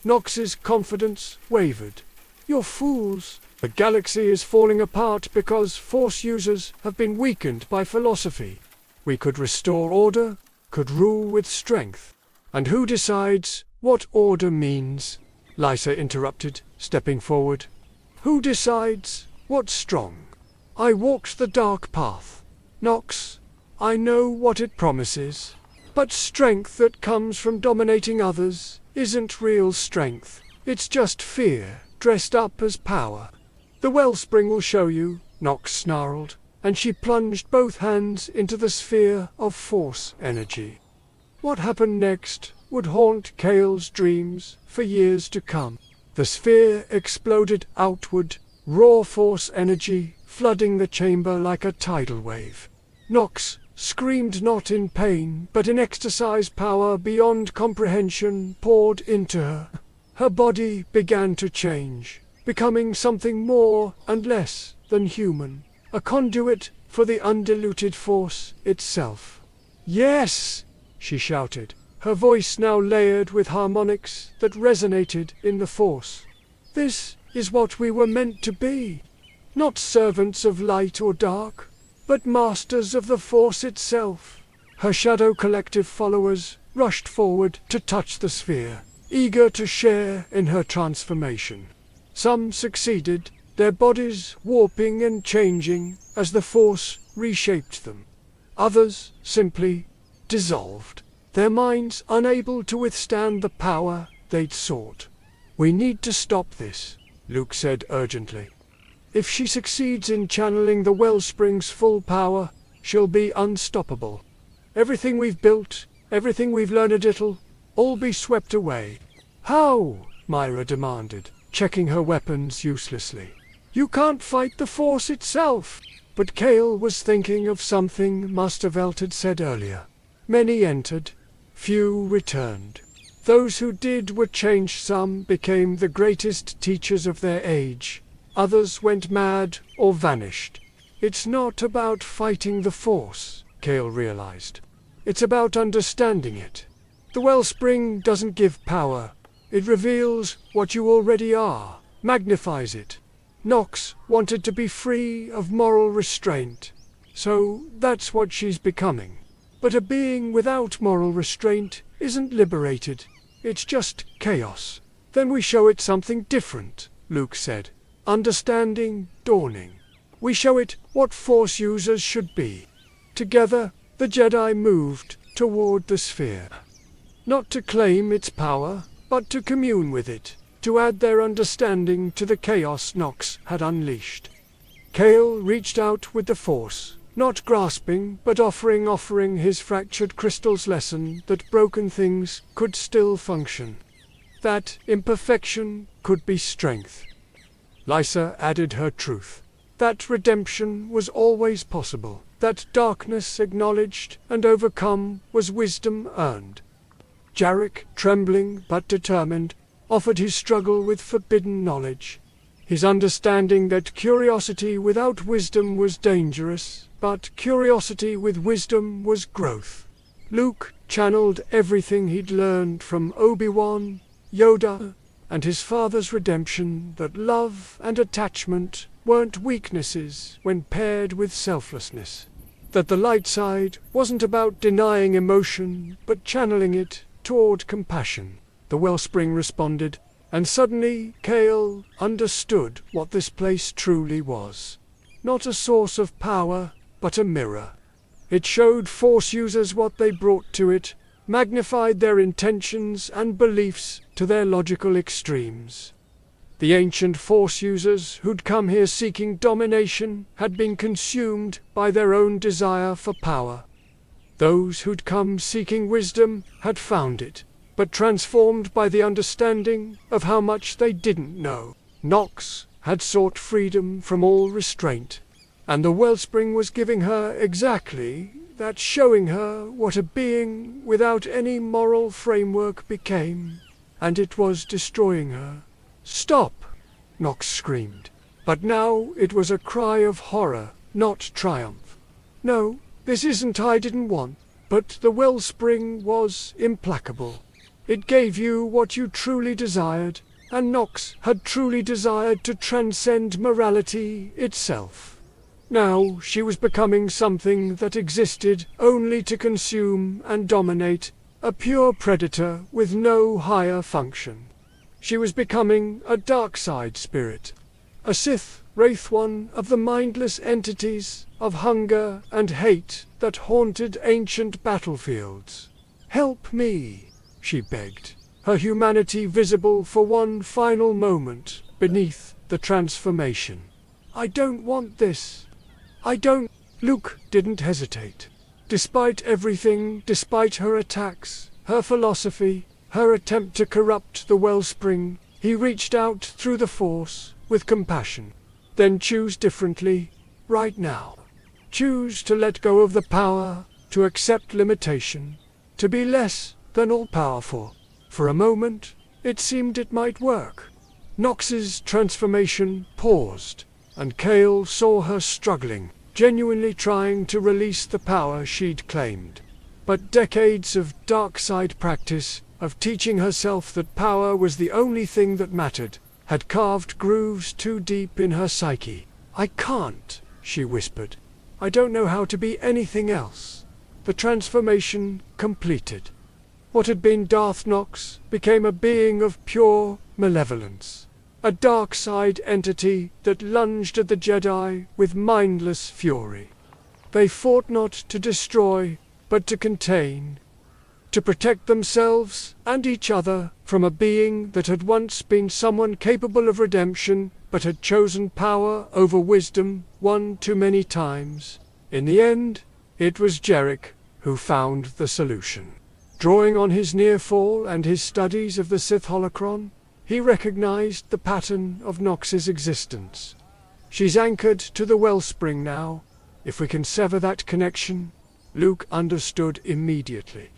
Nox's confidence wavered. "You're fools. The galaxy is falling apart because Force users have been weakened by philosophy. We could restore order, could rule with strength. And who decides what order means?" Lysa interrupted, stepping forward. "Who decides what's strong? I walked the dark path, Nox. I know what it promises. But strength that comes from dominating others isn't real strength. It's just fear, dressed up as power. The Wellspring will show you," Nox snarled, and she plunged both hands into the sphere of Force energy. What happened next would haunt Kael's dreams for years to come. The sphere exploded outward, raw Force energy flooding the chamber like a tidal wave. Nox screamed, not in pain, but in ecstasy. Power beyond comprehension poured into her. Her body began to change, becoming something more and less than human, a conduit for the undiluted Force itself. "Yes!" she shouted, her voice now layered with harmonics that resonated in the Force. "This is what we were meant to be. Not servants of light or dark, but masters of the Force itself. Her Shadow Collective followers rushed forward to touch the sphere, eager to share in her transformation. Some succeeded, their bodies warping and changing as the Force reshaped them. Others simply dissolved, their minds unable to withstand the power they'd sought. "We need to stop this," Luke said urgently. "If she succeeds in channeling the Wellspring's full power, she'll be unstoppable. Everything we've built, everything we've learned, it'll all be swept away." "How?" Myra demanded, checking her weapons uselessly. "You can't fight the Force itself." But Kael was thinking of something Master Velt had said earlier. Many entered, few returned. Those who did were changed. Some became the greatest teachers of their age. Others went mad or vanished. It's not about fighting the Force, Kael realized. It's about understanding it. The Wellspring doesn't give power. It reveals what you already are, magnifies it. Nox wanted to be free of moral restraint, so that's what she's becoming. But a being without moral restraint isn't liberated. It's just chaos. Then we show it something different, Luke said. Understanding dawning. We show it what Force users should be. Together, the Jedi moved toward the sphere. Not to claim its power, but to commune with it, to add their understanding to the chaos Nox had unleashed. Kael reached out with the Force, not grasping, but offering his fractured crystal's lesson that broken things could still function. That imperfection could be strength. Lysa added her truth. That redemption was always possible. That darkness acknowledged and overcome was wisdom earned. Jarek, trembling but determined, offered his struggle with forbidden knowledge. His understanding that curiosity without wisdom was dangerous, but curiosity with wisdom was growth. Luke channeled everything he'd learned from Obi-Wan, Yoda, and his father's redemption, that love and attachment weren't weaknesses when paired with selflessness. That the light side wasn't about denying emotion, but channeling it toward compassion. The Wellspring responded, and suddenly Kael understood what this place truly was. Not a source of power, but a mirror. It showed Force users what they brought to it, magnified their intentions and beliefs to their logical extremes. The ancient Force users who'd come here seeking domination had been consumed by their own desire for power. Those who'd come seeking wisdom had found it, but transformed by the understanding of how much they didn't know. Nox had sought freedom from all restraint, and the Wellspring was giving her exactly that, showing her what a being without any moral framework became, and it was destroying her. "Stop!" Nox screamed. But now it was a cry of horror, not triumph. "No, this isn't I didn't want." But the Wellspring was implacable. It gave you what you truly desired, and Nox had truly desired to transcend morality itself. Now she was becoming something that existed only to consume and dominate, a pure predator with no higher function. She was becoming a dark side spirit, a Sith Wraith, one of the mindless entities of hunger and hate that haunted ancient battlefields. "Help me," she begged, her humanity visible for one final moment beneath the transformation. "I don't want this. I don't." Luke didn't hesitate. Despite everything, despite her attacks, her philosophy, her attempt to corrupt the Wellspring, he reached out through the Force with compassion. "Then choose differently, right now. Choose to let go of the power, to accept limitation, to be less than all-powerful." For a moment, it seemed it might work. Nox's transformation paused, and Kael saw her struggling, genuinely trying to release the power she'd claimed. But decades of dark side practice, of teaching herself that power was the only thing that mattered, had carved grooves too deep in her psyche. "I can't," she whispered. "I don't know how to be anything else." the transformation completed. What had been Darth Nox became a being of pure malevolence, a dark side entity that lunged at the Jedi with mindless fury. They fought not to destroy, but to contain, to protect themselves and each other from a being that had once been someone capable of redemption, but had chosen power over wisdom one too many times. In the end, it was Je'daii who found the solution. Drawing on his near fall and his studies of the Sith Holocron, he recognized the pattern of Nox's existence. She's anchored to the Wellspring now. If we can sever that connection, Luke understood immediately.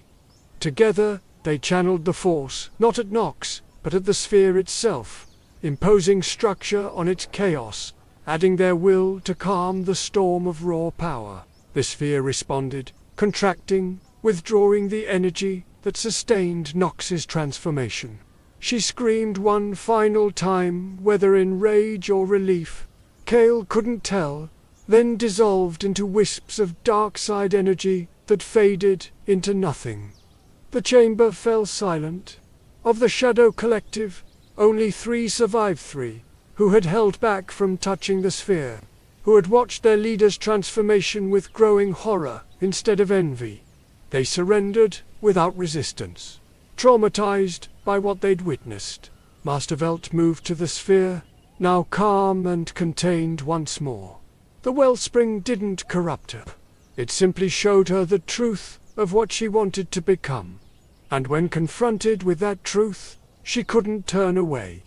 Together, they channeled the Force, not at Nox, but at the sphere itself, imposing structure on its chaos, adding their will to calm the storm of raw power. The sphere responded, contracting, withdrawing the energy that sustained Nox's transformation. She screamed one final time, whether in rage or relief. Kael couldn't tell, then dissolved into wisps of dark side energy that faded into nothing. The chamber fell silent. Of the Shadow Collective, only 3 survived, 3 who had held back from touching the sphere, who had watched their leader's transformation with growing horror instead of envy. They surrendered without resistance, traumatized by what they'd witnessed. Master Velt moved to the sphere, now calm and contained once more. The Wellspring didn't corrupt her. It simply showed her the truth of what she wanted to become. And when confronted with that truth, she couldn't turn away.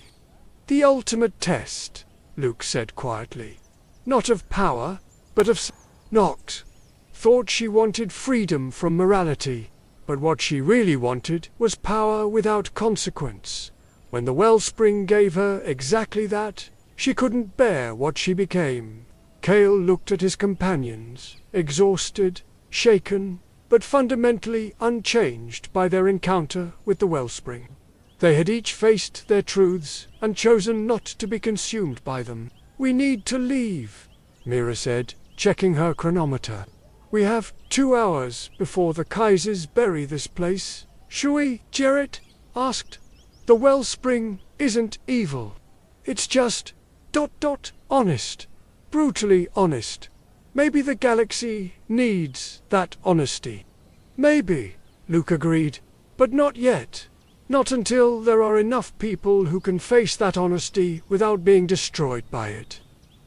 The ultimate test, Luke said quietly. Not of power, but of Nox thought she wanted freedom from morality, but what she really wanted was power without consequence. When the Wellspring gave her exactly that, she couldn't bear what she became. Kael looked at his companions, exhausted, shaken, but fundamentally unchanged by their encounter with the Wellspring. They had each faced their truths and chosen not to be consumed by them. "We need to leave," Mira said, checking her chronometer. "We have 2 hours before the Kaisers bury this place." "Shall we?" Jarrett asked. "The Wellspring isn't evil. It's just ... honest. Brutally honest. Maybe the galaxy needs that honesty." "Maybe," Luke agreed. "But not yet. Not until there are enough people who can face that honesty without being destroyed by it.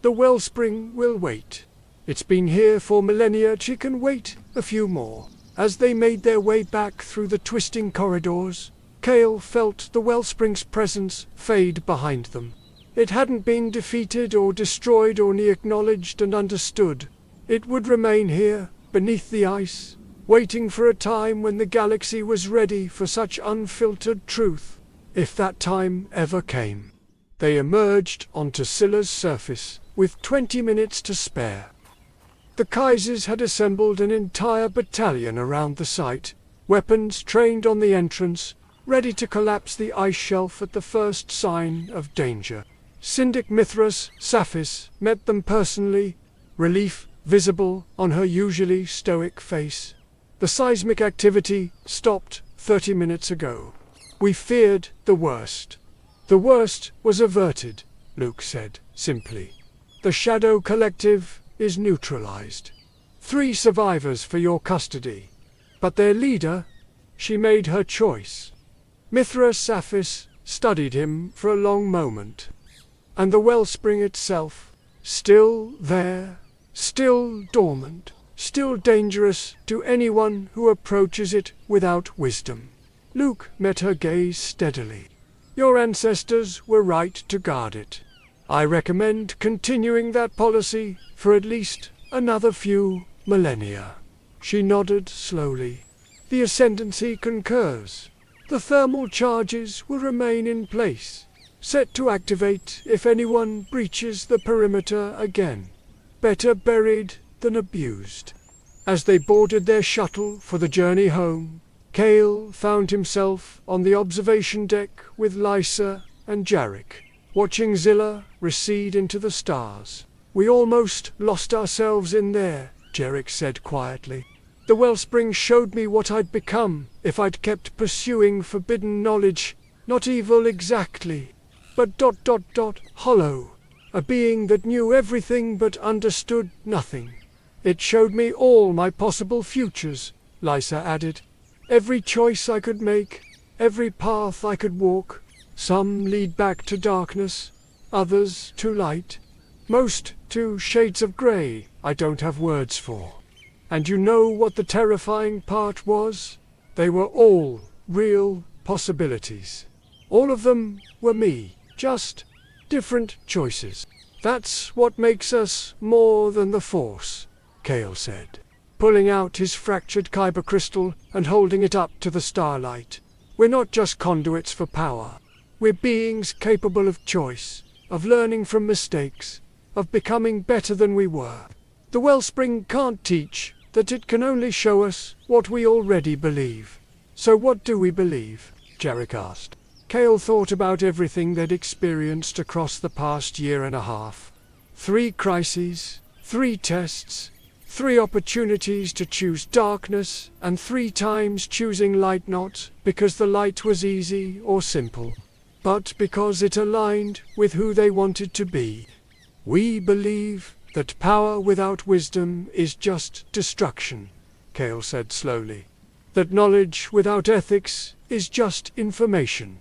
The Wellspring will wait. It's been here for millennia. She can wait a few more." As they made their way back through the twisting corridors, Kael felt the Wellspring's presence fade behind them. It hadn't been defeated or destroyed or acknowledged and understood. It would remain here, beneath the ice, waiting for a time when the galaxy was ready for such unfiltered truth, if that time ever came. They emerged onto Scylla's surface, with 20 minutes to spare. The Kaisers had assembled an entire battalion around the site, weapons trained on the entrance, ready to collapse the ice shelf at the first sign of danger. Syndic Mithras Saphis met them personally, relief visible on her usually stoic face. "The seismic activity stopped 30 minutes ago. We feared the worst. The worst was averted," Luke said, simply. "The Shadow Collective is neutralized. 3 survivors for your custody. But their leader," she made her choice. Mithras Saphis studied him for a long moment. "And the Wellspring itself, still there, still dormant, still dangerous to anyone who approaches it without wisdom." Luke met her gaze steadily. "Your ancestors were right to guard it. I recommend continuing that policy for at least another few millennia." She nodded slowly. "The Ascendancy concurs. The thermal charges will remain in place, set to activate if anyone breaches the perimeter again. Better buried than abused." As they boarded their shuttle for the journey home, Kael found himself on the observation deck with Lysa and Jarek, watching Zilla recede into the stars. "We almost lost ourselves in there," Jarek said quietly. The Wellspring showed me what I'd become if I'd kept pursuing forbidden knowledge, not evil exactly, but hollow, a being that knew everything but understood nothing. It showed me all my possible futures, Lysa added. Every choice I could make, every path I could walk. Some lead back to darkness, others to light, most to shades of grey I don't have words for. And you know what the terrifying part was? They were all real possibilities. All of them were me, just different choices. That's what makes us more than the Force, Kael said, pulling out his fractured kyber crystal and holding it up to the starlight. We're not just conduits for power. We're beings capable of choice, of learning from mistakes, of becoming better than we were. The Wellspring can't teach that, it can only show us what we already believe. So what do we believe? Jarek asked. Kael thought about everything they'd experienced across the past year and a half. 3 crises, 3 tests, 3 opportunities to choose darkness, and 3 times choosing light, not because the light was easy or simple, but because it aligned with who they wanted to be. We believe that power without wisdom is just destruction, Kael said slowly. That knowledge without ethics is just information.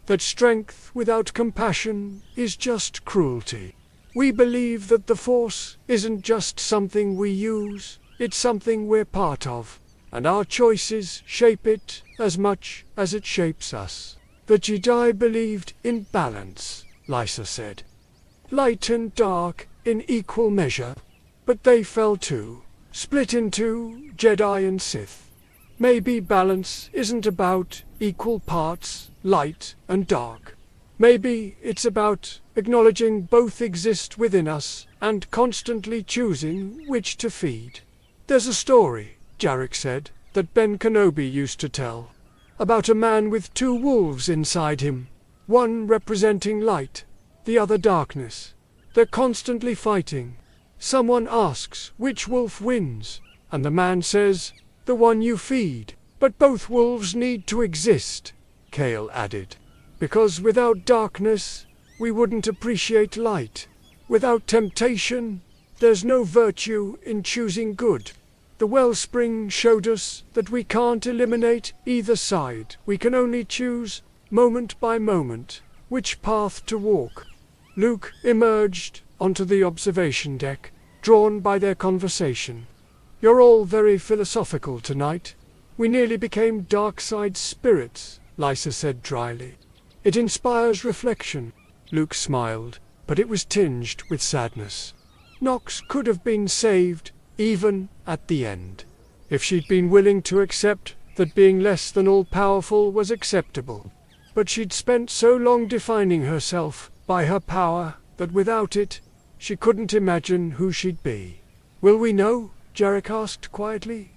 That strength without compassion is just cruelty. We believe that the Force isn't just something we use, it's something we're part of, and our choices shape it as much as it shapes us. The Jedi believed in balance, Lysa said. Light and dark in equal measure, but they fell too, split into Jedi and Sith. Maybe balance isn't about equal parts, light and dark. Maybe it's about acknowledging both exist within us and constantly choosing which to feed. There's a story, Jarek said, that Ben Kenobi used to tell, about a man with 2 wolves inside him, one representing light, the other darkness. They're constantly fighting. Someone asks which wolf wins, and the man says, the one you feed. But both wolves need to exist, Kael added. Because without darkness, we wouldn't appreciate light. Without temptation, there's no virtue in choosing good. The Wellspring showed us that we can't eliminate either side. We can only choose, moment by moment, which path to walk. Luke emerged onto the observation deck, drawn by their conversation. You're all very philosophical tonight. We nearly became dark side spirits, Lysa said dryly. It inspires reflection. Luke smiled, but it was tinged with sadness. Nox could have been saved, even at the end, if she'd been willing to accept that being less than all-powerful was acceptable. But she'd spent so long defining herself by her power that without it, she couldn't imagine who she'd be. Will we know? Jarek asked quietly.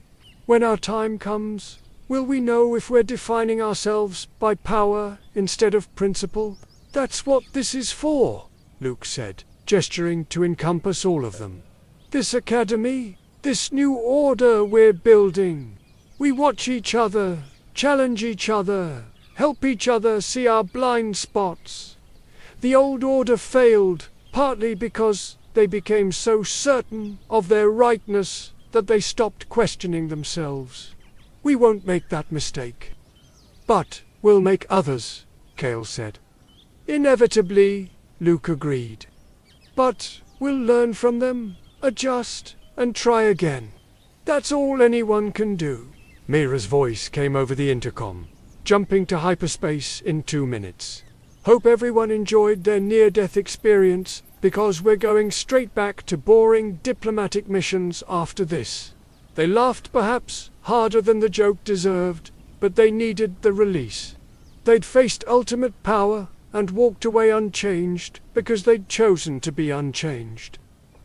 When our time comes, will we know if we're defining ourselves by power instead of principle? That's what this is for, Luke said, gesturing to encompass all of them. This academy, this new order we're building. We watch each other, challenge each other, help each other see our blind spots. The old order failed, partly because they became so certain of their rightness that they stopped questioning themselves. We won't make that mistake. But we'll make others, Kael said. Inevitably, Luke agreed. But we'll learn from them, adjust, and try again. That's all anyone can do. Mira's voice came over the intercom, jumping to hyperspace in 2 minutes. Hope everyone enjoyed their near-death experience, because we're going straight back to boring diplomatic missions after this. They laughed perhaps harder than the joke deserved, but they needed the release. They'd faced ultimate power and walked away unchanged because they'd chosen to be unchanged.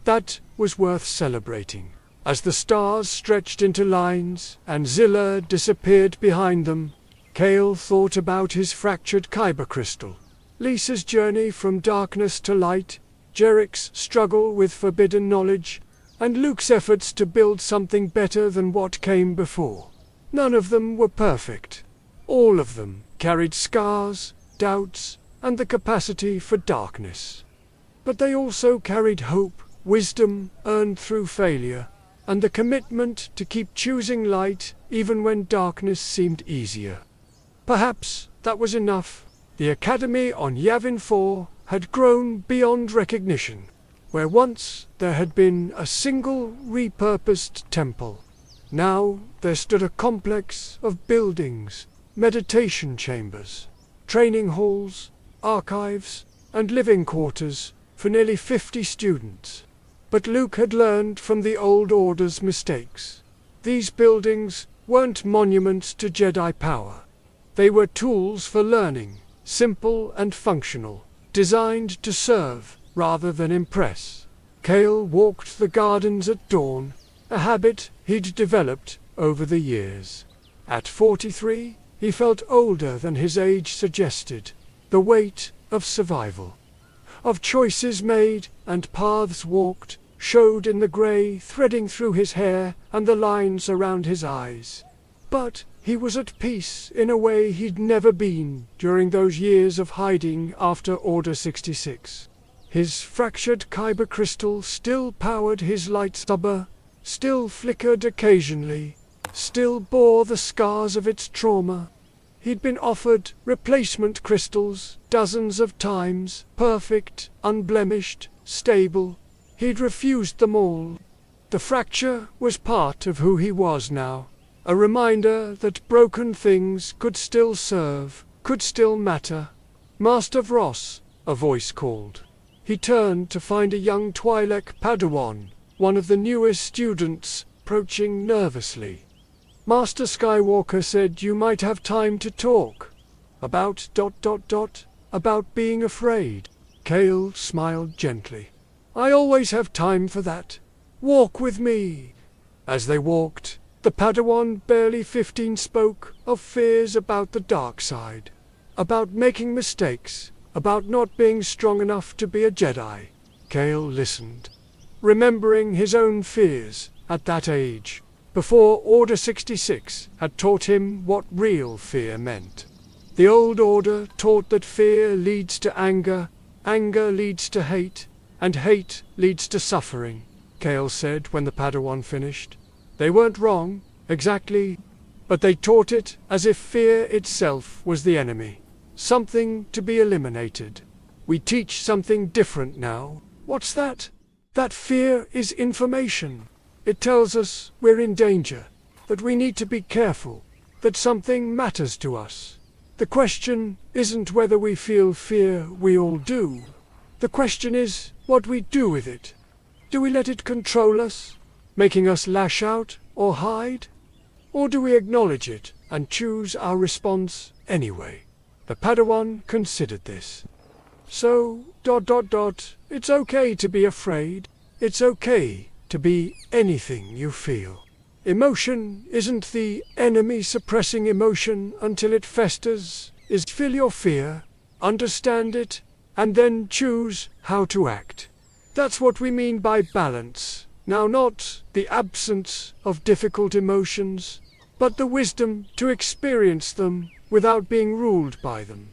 That was worth celebrating. As the stars stretched into lines and Zilla disappeared behind them, Kael thought about his fractured kyber crystal, Lisa's journey from darkness to light, Jarek's struggle with forbidden knowledge, and Luke's efforts to build something better than what came before. None of them were perfect. All of them carried scars, doubts, and the capacity for darkness. But they also carried hope, wisdom earned through failure, and the commitment to keep choosing light even when darkness seemed easier. Perhaps that was enough. The Academy on Yavin 4 had grown beyond recognition. Where once there had been a single repurposed temple, now there stood a complex of buildings, meditation chambers, training halls, archives, and living quarters for nearly 50 students. But Luke had learned from the old Order's mistakes. These buildings weren't monuments to Jedi power. They were tools for learning, simple and functional, designed to serve rather than impress. Kael walked the gardens at dawn, a habit he'd developed over the years. At 43, he felt older than his age suggested, the weight of survival, of choices made and paths walked, showed in the grey threading through his hair and the lines around his eyes. But he was at peace in a way he'd never been during those years of hiding after Order 66. His fractured kyber crystal still powered his lightsaber, still flickered occasionally, still bore the scars of its trauma. He'd been offered replacement crystals dozens of times, perfect, unblemished, stable. He'd refused them all. The fracture was part of who he was now, a reminder that broken things could still serve, could still matter. "Master Vross," a voice called. He turned to find a young Twi'lek Padawan, one of the newest students, approaching nervously. "Master Skywalker said you might have time to talk. About ... about being afraid." Kael smiled gently. "I always have time for that. Walk with me." As they walked, the Padawan, barely 15, spoke of fears about the dark side, about making mistakes, about not being strong enough to be a Jedi. Kael listened, remembering his own fears at that age, before Order 66 had taught him what real fear meant. The old Order taught that fear leads to anger, anger leads to hate, and hate leads to suffering, Kael said when the Padawan finished. They weren't wrong, exactly, but they taught it as if fear itself was the enemy, something to be eliminated. We teach something different now. What's that? That fear is information. It tells us we're in danger, that we need to be careful, that something matters to us. The question isn't whether we feel fear, we all do. The question is what we do with it. Do we let it control us, making us lash out or hide? Or do we acknowledge it and choose our response anyway? The Padawan considered this. So, ... it's okay to be afraid. It's okay to be anything you feel. Emotion isn't the enemy. Suppressing emotion until it festers is feel your fear, understand it, and then choose how to act. That's what we mean by balance. Now, not the absence of difficult emotions, but the wisdom to experience them without being ruled by them.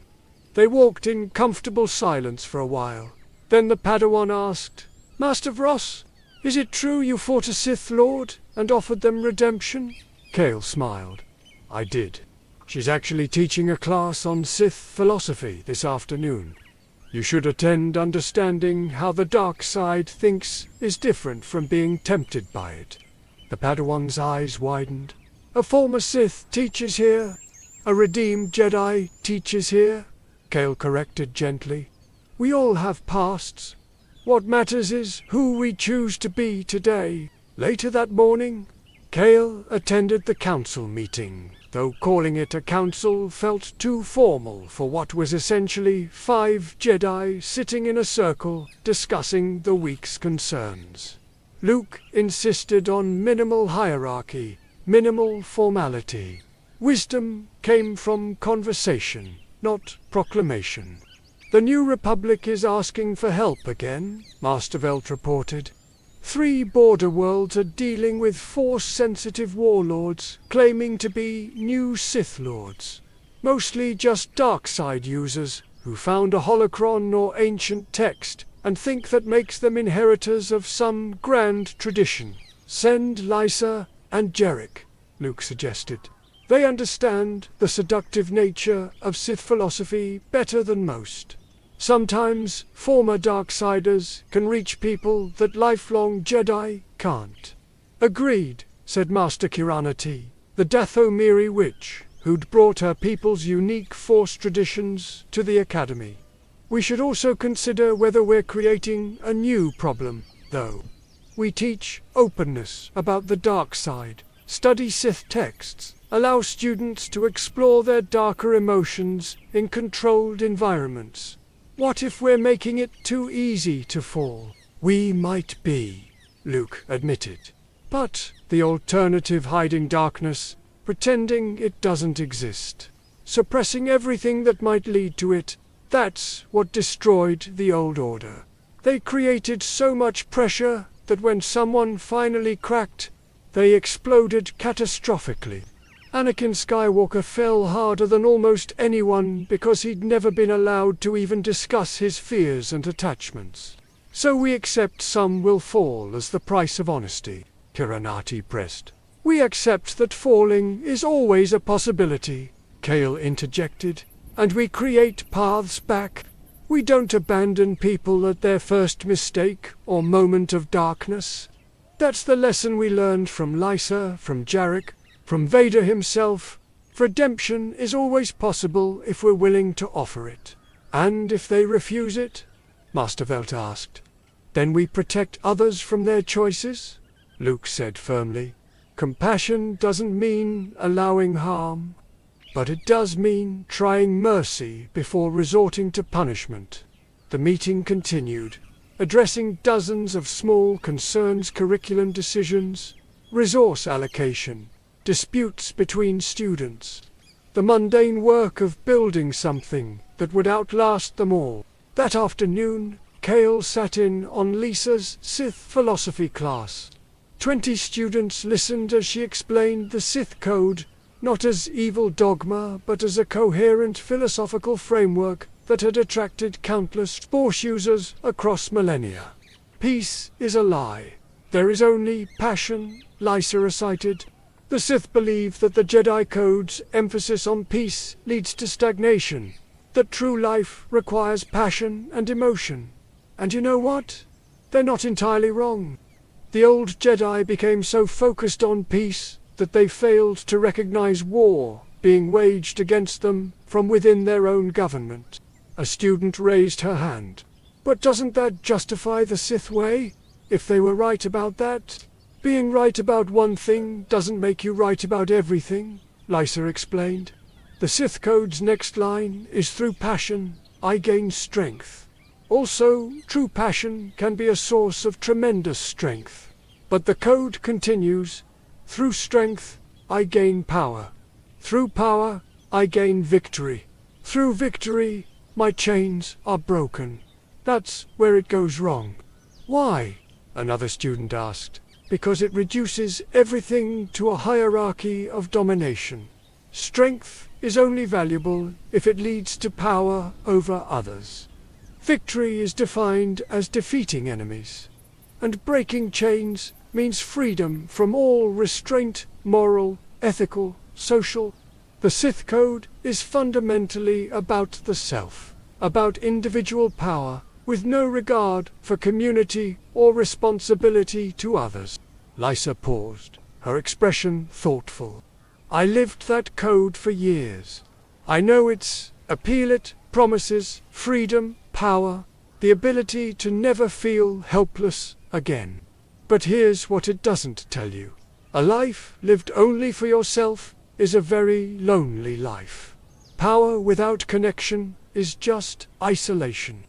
They walked in comfortable silence for a while. Then the Padawan asked, "Master Vross, is it true you fought a Sith Lord and offered them redemption?" Kael smiled. "I did. She's actually teaching a class on Sith philosophy this afternoon. You should attend. Understanding how the dark side thinks is different from being tempted by it." The Padawan's eyes widened. "A former Sith teaches here. A redeemed Jedi teaches here," Kael corrected gently. "We all have pasts. What matters is who we choose to be today." Later that morning, Kael attended the council meeting, though calling it a council felt too formal for what was essentially 5 Jedi sitting in a circle discussing the week's concerns. Luke insisted on minimal hierarchy, minimal formality. Wisdom came from conversation, not proclamation. "The New Republic is asking for help again," Master Velt reported. 3 border worlds are dealing with Force-sensitive warlords claiming to be new Sith Lords. Mostly just dark side users who found a holocron or ancient text and think that makes them inheritors of some grand tradition. Send Lysa and Jarek, Luke suggested. They understand the seductive nature of Sith philosophy better than most. Sometimes former Darksiders can reach people that lifelong Jedi can't. Agreed, said Master Kiranati, the Dathomiri witch, who'd brought her people's unique Force traditions to the Academy. We should also consider whether we're creating a new problem, though. We teach openness about the dark side, study Sith texts, allow students to explore their darker emotions in controlled environments. What if we're making it too easy to fall? We might be, Luke admitted. But the alternative hiding darkness, pretending it doesn't exist, suppressing everything that might lead to it, that's what destroyed the old order. They created so much pressure that when someone finally cracked, they exploded catastrophically. Anakin Skywalker fell harder than almost anyone because he'd never been allowed to even discuss his fears and attachments. So we accept some will fall as the price of honesty, Kiranati pressed. We accept that falling is always a possibility, Kael interjected, and we create paths back. We don't abandon people at their first mistake or moment of darkness. That's the lesson we learned from Lysa, from Jarek, from Vader himself. Redemption is always possible if we're willing to offer it. And if they refuse it? Master Velt asked. Then we protect others from their choices? Luke said firmly. Compassion doesn't mean allowing harm, but it does mean trying mercy before resorting to punishment. The meeting continued, addressing dozens of small concerns, curriculum decisions, resource allocation, disputes between students, the mundane work of building something that would outlast them all. That afternoon, Kael sat in on Lisa's Sith philosophy class. 20 students listened as she explained the Sith Code, not as evil dogma but as a coherent philosophical framework that had attracted countless Force users across millennia. Peace is a lie. There is only passion, Lysa recited. The Sith believe that the Jedi Code's emphasis on peace leads to stagnation, that true life requires passion and emotion. And you know what? They're not entirely wrong. The old Jedi became so focused on peace that they failed to recognize war being waged against them from within their own government. A student raised her hand. But doesn't that justify the Sith way? If they were right about that? Being right about one thing doesn't make you right about everything, Lysa explained. The Sith Code's next line is through passion, I gain strength. Also, true passion can be a source of tremendous strength. But the Code continues, through strength, I gain power. Through power, I gain victory. Through victory, my chains are broken. That's where it goes wrong. Why? Another student asked. Because it reduces everything to a hierarchy of domination. Strength is only valuable if it leads to power over others. Victory is defined as defeating enemies. And breaking chains means freedom from all restraint, moral, ethical, social. The Sith Code is fundamentally about the self, about individual power, with no regard for community or responsibility to others. Lysa paused, her expression thoughtful. I lived that code for years. I know its appeal. It promises freedom, power, the ability to never feel helpless again. But here's what it doesn't tell you. A life lived only for yourself is a very lonely life. Power without connection is just isolation.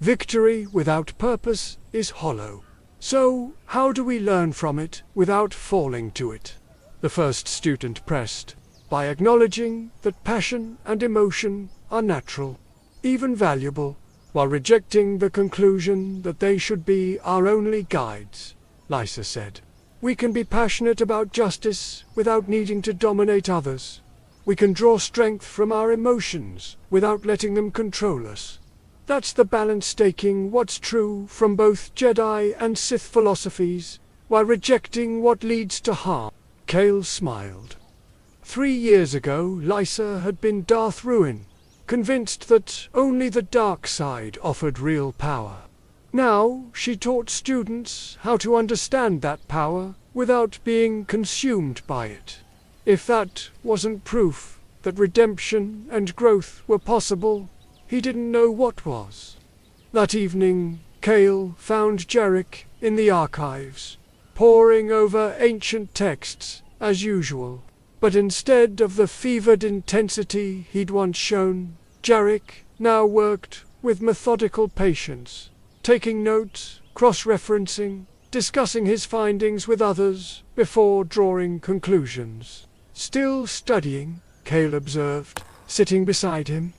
Victory without purpose is hollow. So, how do we learn from it without falling to it? The first student pressed, by acknowledging that passion and emotion are natural, even valuable, while rejecting the conclusion that they should be our only guides. Lysa said. We can be passionate about justice without needing to dominate others. We can draw strength from our emotions without letting them control us. That's the balance, taking what's true from both Jedi and Sith philosophies, while rejecting what leads to harm. Kael smiled. 3 years ago, Lysa had been Darth Revan, convinced that only the dark side offered real power. Now she taught students how to understand that power without being consumed by it. If that wasn't proof that redemption and growth were possible, he didn't know what was. That evening, Kael found Jarek in the archives, poring over ancient texts as usual. But instead of the fevered intensity he'd once shown, Jarek now worked with methodical patience, taking notes, cross-referencing, discussing his findings with others before drawing conclusions. Still studying, Kael observed, sitting beside him.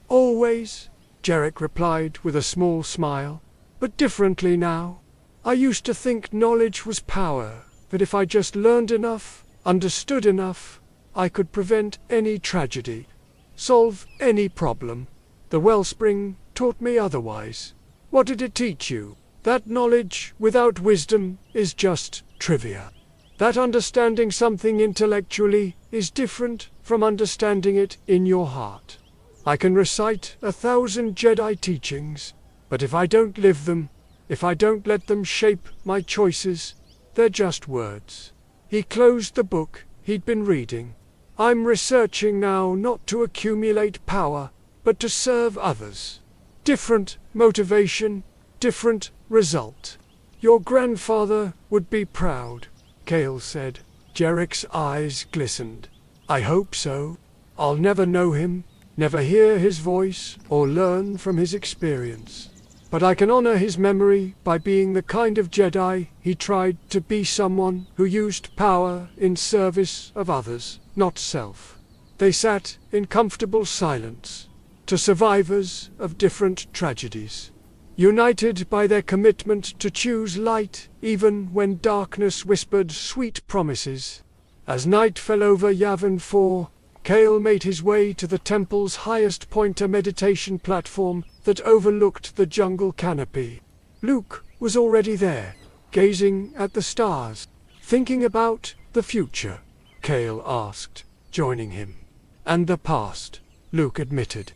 Always, Jarek replied with a small smile, but differently now. I used to think knowledge was power, that if I just learned enough, understood enough, I could prevent any tragedy, solve any problem. The Wellspring taught me otherwise. What did it teach you? That knowledge without wisdom is just trivia. That understanding something intellectually is different from understanding it in your heart. I can recite 1,000 Jedi teachings, but if I don't live them, if I don't let them shape my choices, they're just words. He closed the book he'd been reading. I'm researching now not to accumulate power, but to serve others. Different motivation, different result. Your grandfather would be proud, Kael said. Jarek's eyes glistened. I hope so. I'll never know him, never hear his voice or learn from his experience. But I can honor his memory by being the kind of Jedi he tried to be, someone who used power in service of others, not self. They sat in comfortable silence, to survivors of different tragedies, united by their commitment to choose light even when darkness whispered sweet promises. As night fell over Yavin 4, Kael made his way to the temple's highest point, a meditation platform that overlooked the jungle canopy. Luke was already there, gazing at the stars. Thinking about the future, Kael asked, joining him. And the past, Luke admitted.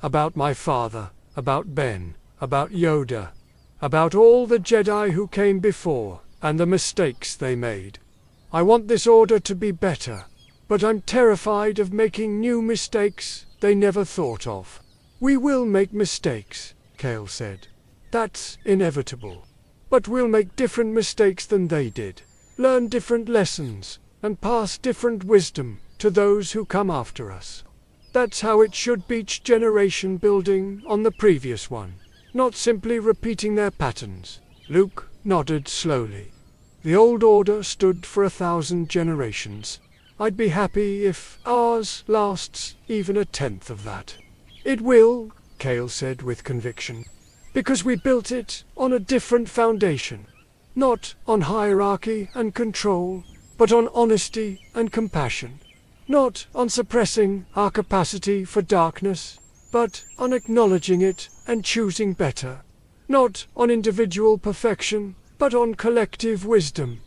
About my father, about Ben, about Yoda, about all the Jedi who came before, and the mistakes they made. I want this order to be better, but I'm terrified of making new mistakes they never thought of. We will make mistakes, Kael said. That's inevitable. But we'll make different mistakes than they did, learn different lessons, and pass different wisdom to those who come after us. That's how it should be, each generation building on the previous one, not simply repeating their patterns. Luke nodded slowly. The old order stood for 1,000 generations. I'd be happy if ours lasts even 1/10 of that. It will, Kael said with conviction, because we built it on a different foundation. Not on hierarchy and control, but on honesty and compassion. Not on suppressing our capacity for darkness, but on acknowledging it and choosing better. Not on individual perfection, but on collective wisdom.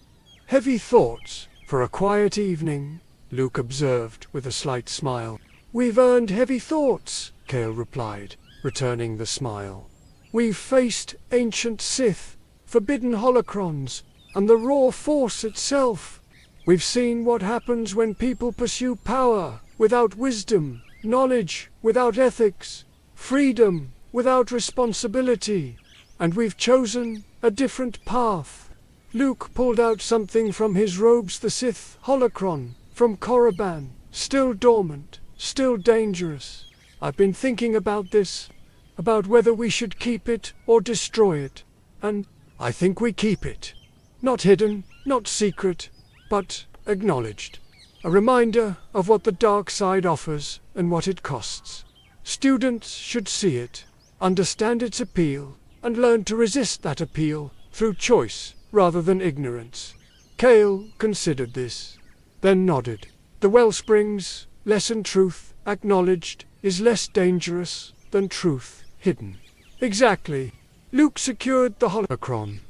Heavy thoughts for a quiet evening, Luke observed with a slight smile. We've earned heavy thoughts, Kael replied, returning the smile. We've faced ancient Sith, forbidden holocrons, and the raw force itself. We've seen what happens when people pursue power without wisdom, knowledge without ethics, freedom without responsibility, and we've chosen a different path. Luke pulled out something from his robes, the Sith holocron, from Korriban, still dormant, still dangerous. I've been thinking about this, about whether we should keep it or destroy it, and I think we keep it. Not hidden, not secret, but acknowledged. A reminder of what the dark side offers and what it costs. Students should see it, understand its appeal, and learn to resist that appeal through choice, rather than ignorance. Kael considered this, then nodded. The Wellsprings, lesson truth, acknowledged, is less dangerous than truth, hidden. Exactly. Luke secured the Holocron,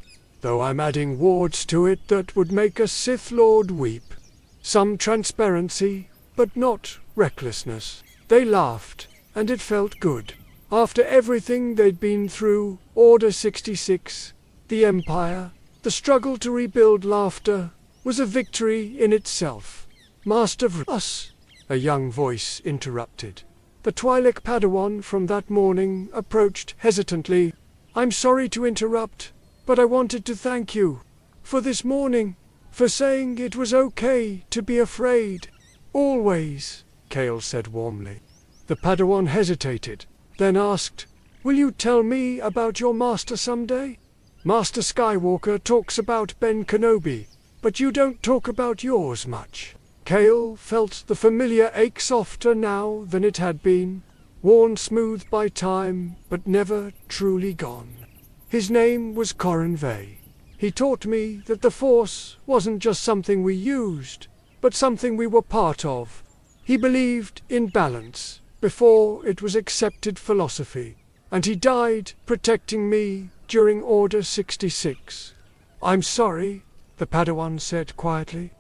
though I'm adding wards to it that would make a Sith Lord weep. Some transparency, but not recklessness. They laughed, and it felt good. After everything they'd been through, Order 66, the Empire, the struggle to rebuild, laughter was a victory in itself. Master Vross, a young voice interrupted. The Twi'lek Padawan from that morning approached hesitantly. I'm sorry to interrupt, but I wanted to thank you for this morning, for saying it was okay to be afraid. Always, Kael said warmly. The Padawan hesitated, then asked, will you tell me about your master someday? Master Skywalker talks about Ben Kenobi, but you don't talk about yours much. Kael felt the familiar ache softer now than it had been, worn smooth by time, but never truly gone. His name was Corran Vey. He taught me that the Force wasn't just something we used, but something we were part of. He believed in balance before it was accepted philosophy, and he died protecting me during Order 66. I'm sorry, the Padawan said quietly.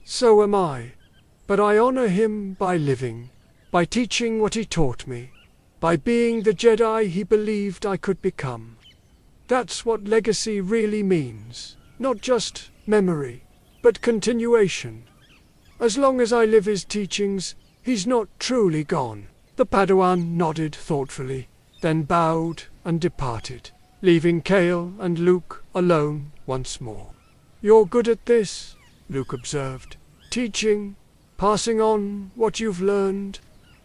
So am I. But I honor him by living, by teaching what he taught me, by being the Jedi he believed I could become. That's what legacy really means. Not just memory, but continuation. As long as I live his teachings, he's not truly gone. The Padawan nodded thoughtfully, then bowed and departed, leaving Kael and Luke alone once more. You're good at this, Luke observed. Teaching, passing on what you've learned.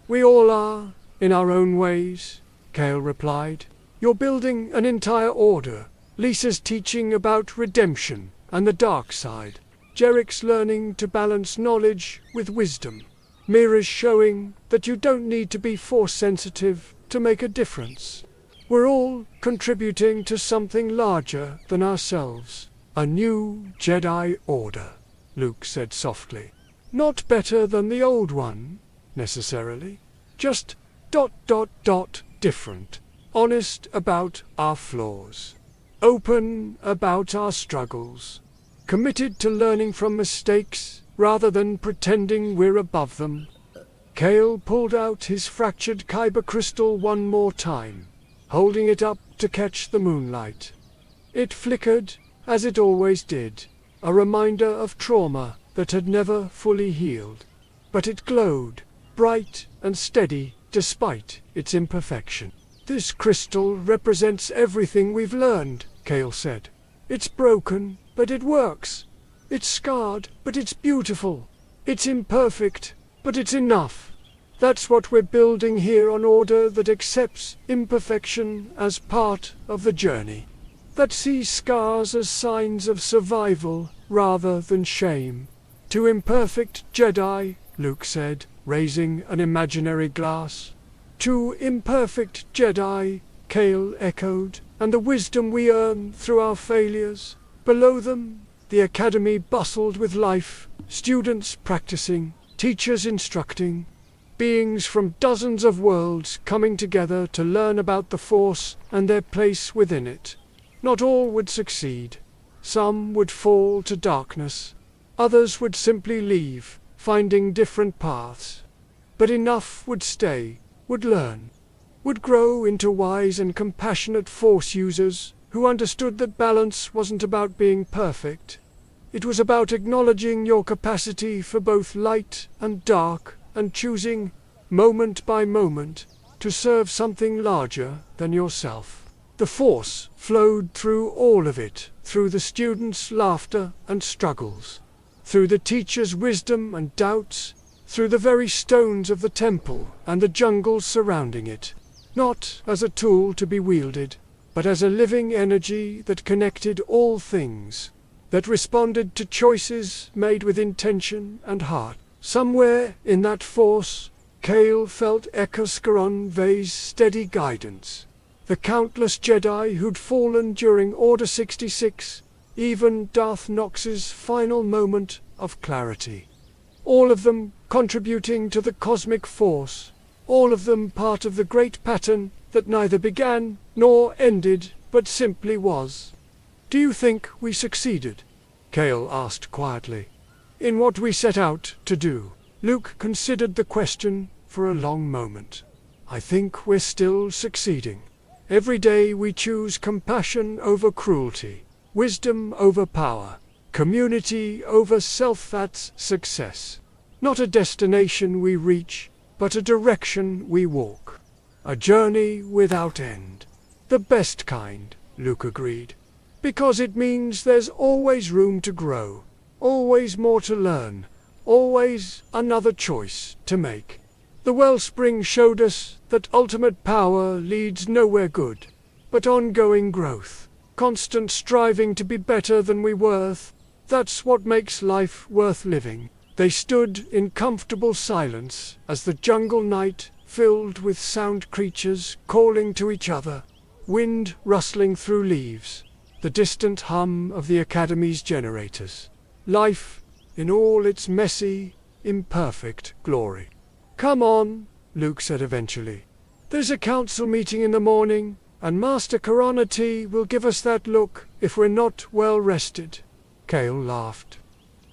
We all are, in our own ways, Kael replied. You're building an entire order. Lisa's teaching about redemption and the dark side. Jarek's learning to balance knowledge with wisdom. Mira's showing that you don't need to be Force-sensitive to make a difference. We're all contributing to something larger than ourselves. A new Jedi Order, Luke said softly. Not better than the old one, necessarily. Just ... different. Honest about our flaws. Open about our struggles. Committed to learning from mistakes rather than pretending we're above them. Kael pulled out his fractured kyber crystal one more time, holding it up to catch the moonlight. It flickered, as it always did, a reminder of trauma that had never fully healed. But it glowed, bright and steady despite its imperfection. This crystal represents everything we've learned, Kael said. It's broken, but it works. It's scarred, but it's beautiful. It's imperfect, but it's enough. That's what we're building here, an order that accepts imperfection as part of the journey. That sees scars as signs of survival rather than shame. To imperfect Jedi, Luke said, raising an imaginary glass. To imperfect Jedi, Kael echoed, and the wisdom we earn through our failures. Below them, the Academy bustled with life, students practicing, teachers instructing, beings from dozens of worlds coming together to learn about the Force and their place within it. Not all would succeed. Some would fall to darkness. Others would simply leave, finding different paths. But enough would stay, would learn, would grow into wise and compassionate Force users who understood that balance wasn't about being perfect. It was about acknowledging your capacity for both light and dark and choosing, moment by moment, to serve something larger than yourself. The Force flowed through all of it, through the students' laughter and struggles, through the teachers' wisdom and doubts, through the very stones of the temple and the jungles surrounding it, not as a tool to be wielded, but as a living energy that connected all things, that responded to choices made with intention and heart. Somewhere in that Force, Kael felt Corran Vey's steady guidance. The countless Jedi who'd fallen during Order 66, even Darth Nox's final moment of clarity. All of them contributing to the cosmic force, all of them part of the great pattern that neither began nor ended, but simply was. "Do you think we succeeded?" Kael asked quietly. "In what we set out to do?" Luke considered the question for a long moment. "I think we're still succeeding. Every day we choose compassion over cruelty, wisdom over power, community over self. That's success. Not a destination we reach, but a direction we walk. A journey without end. The best kind," Luke agreed. "Because it means there's always room to grow, always more to learn, always another choice to make. The Wellspring showed us that ultimate power leads nowhere good, but ongoing growth, constant striving to be better than we were. That's what makes life worth living." They stood in comfortable silence as the jungle night filled with sound creatures calling to each other, wind rustling through leaves, the distant hum of the Academy's generators. Life in all its messy, imperfect glory. "Come on," Luke said eventually. "There's a council meeting in the morning, and Master Coronati will give us that look if we're not well rested." Kael laughed.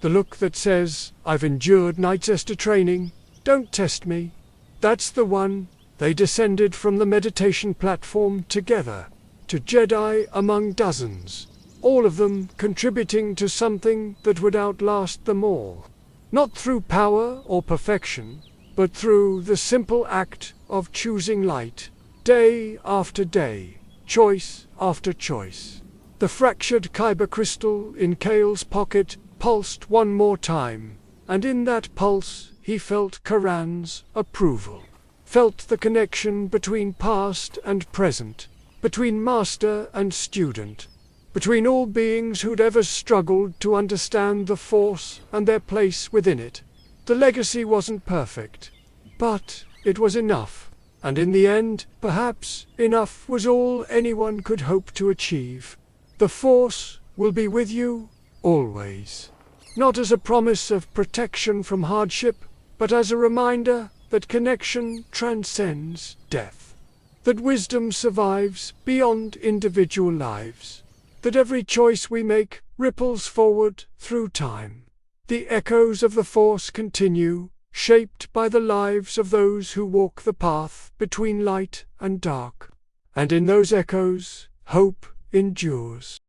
"The look that says, 'I've endured Nightester training, don't test me.' That's the one." They descended from the meditation platform together, to Jedi among dozens, all of them contributing to something that would outlast them all. Not through power or perfection, but through the simple act of choosing light, day after day, choice after choice. The fractured kyber crystal in Kael's pocket pulsed one more time, and in that pulse he felt Karan's approval. Felt the connection between past and present, between master and student, between all beings who'd ever struggled to understand the Force and their place within it. The legacy wasn't perfect, but it was enough, and in the end, perhaps, enough was all anyone could hope to achieve. The Force will be with you, always. Not as a promise of protection from hardship, but as a reminder that connection transcends death. That wisdom survives beyond individual lives. That every choice we make ripples forward through time. The echoes of the Force continue, shaped by the lives of those who walk the path between light and dark. And in those echoes, hope endures.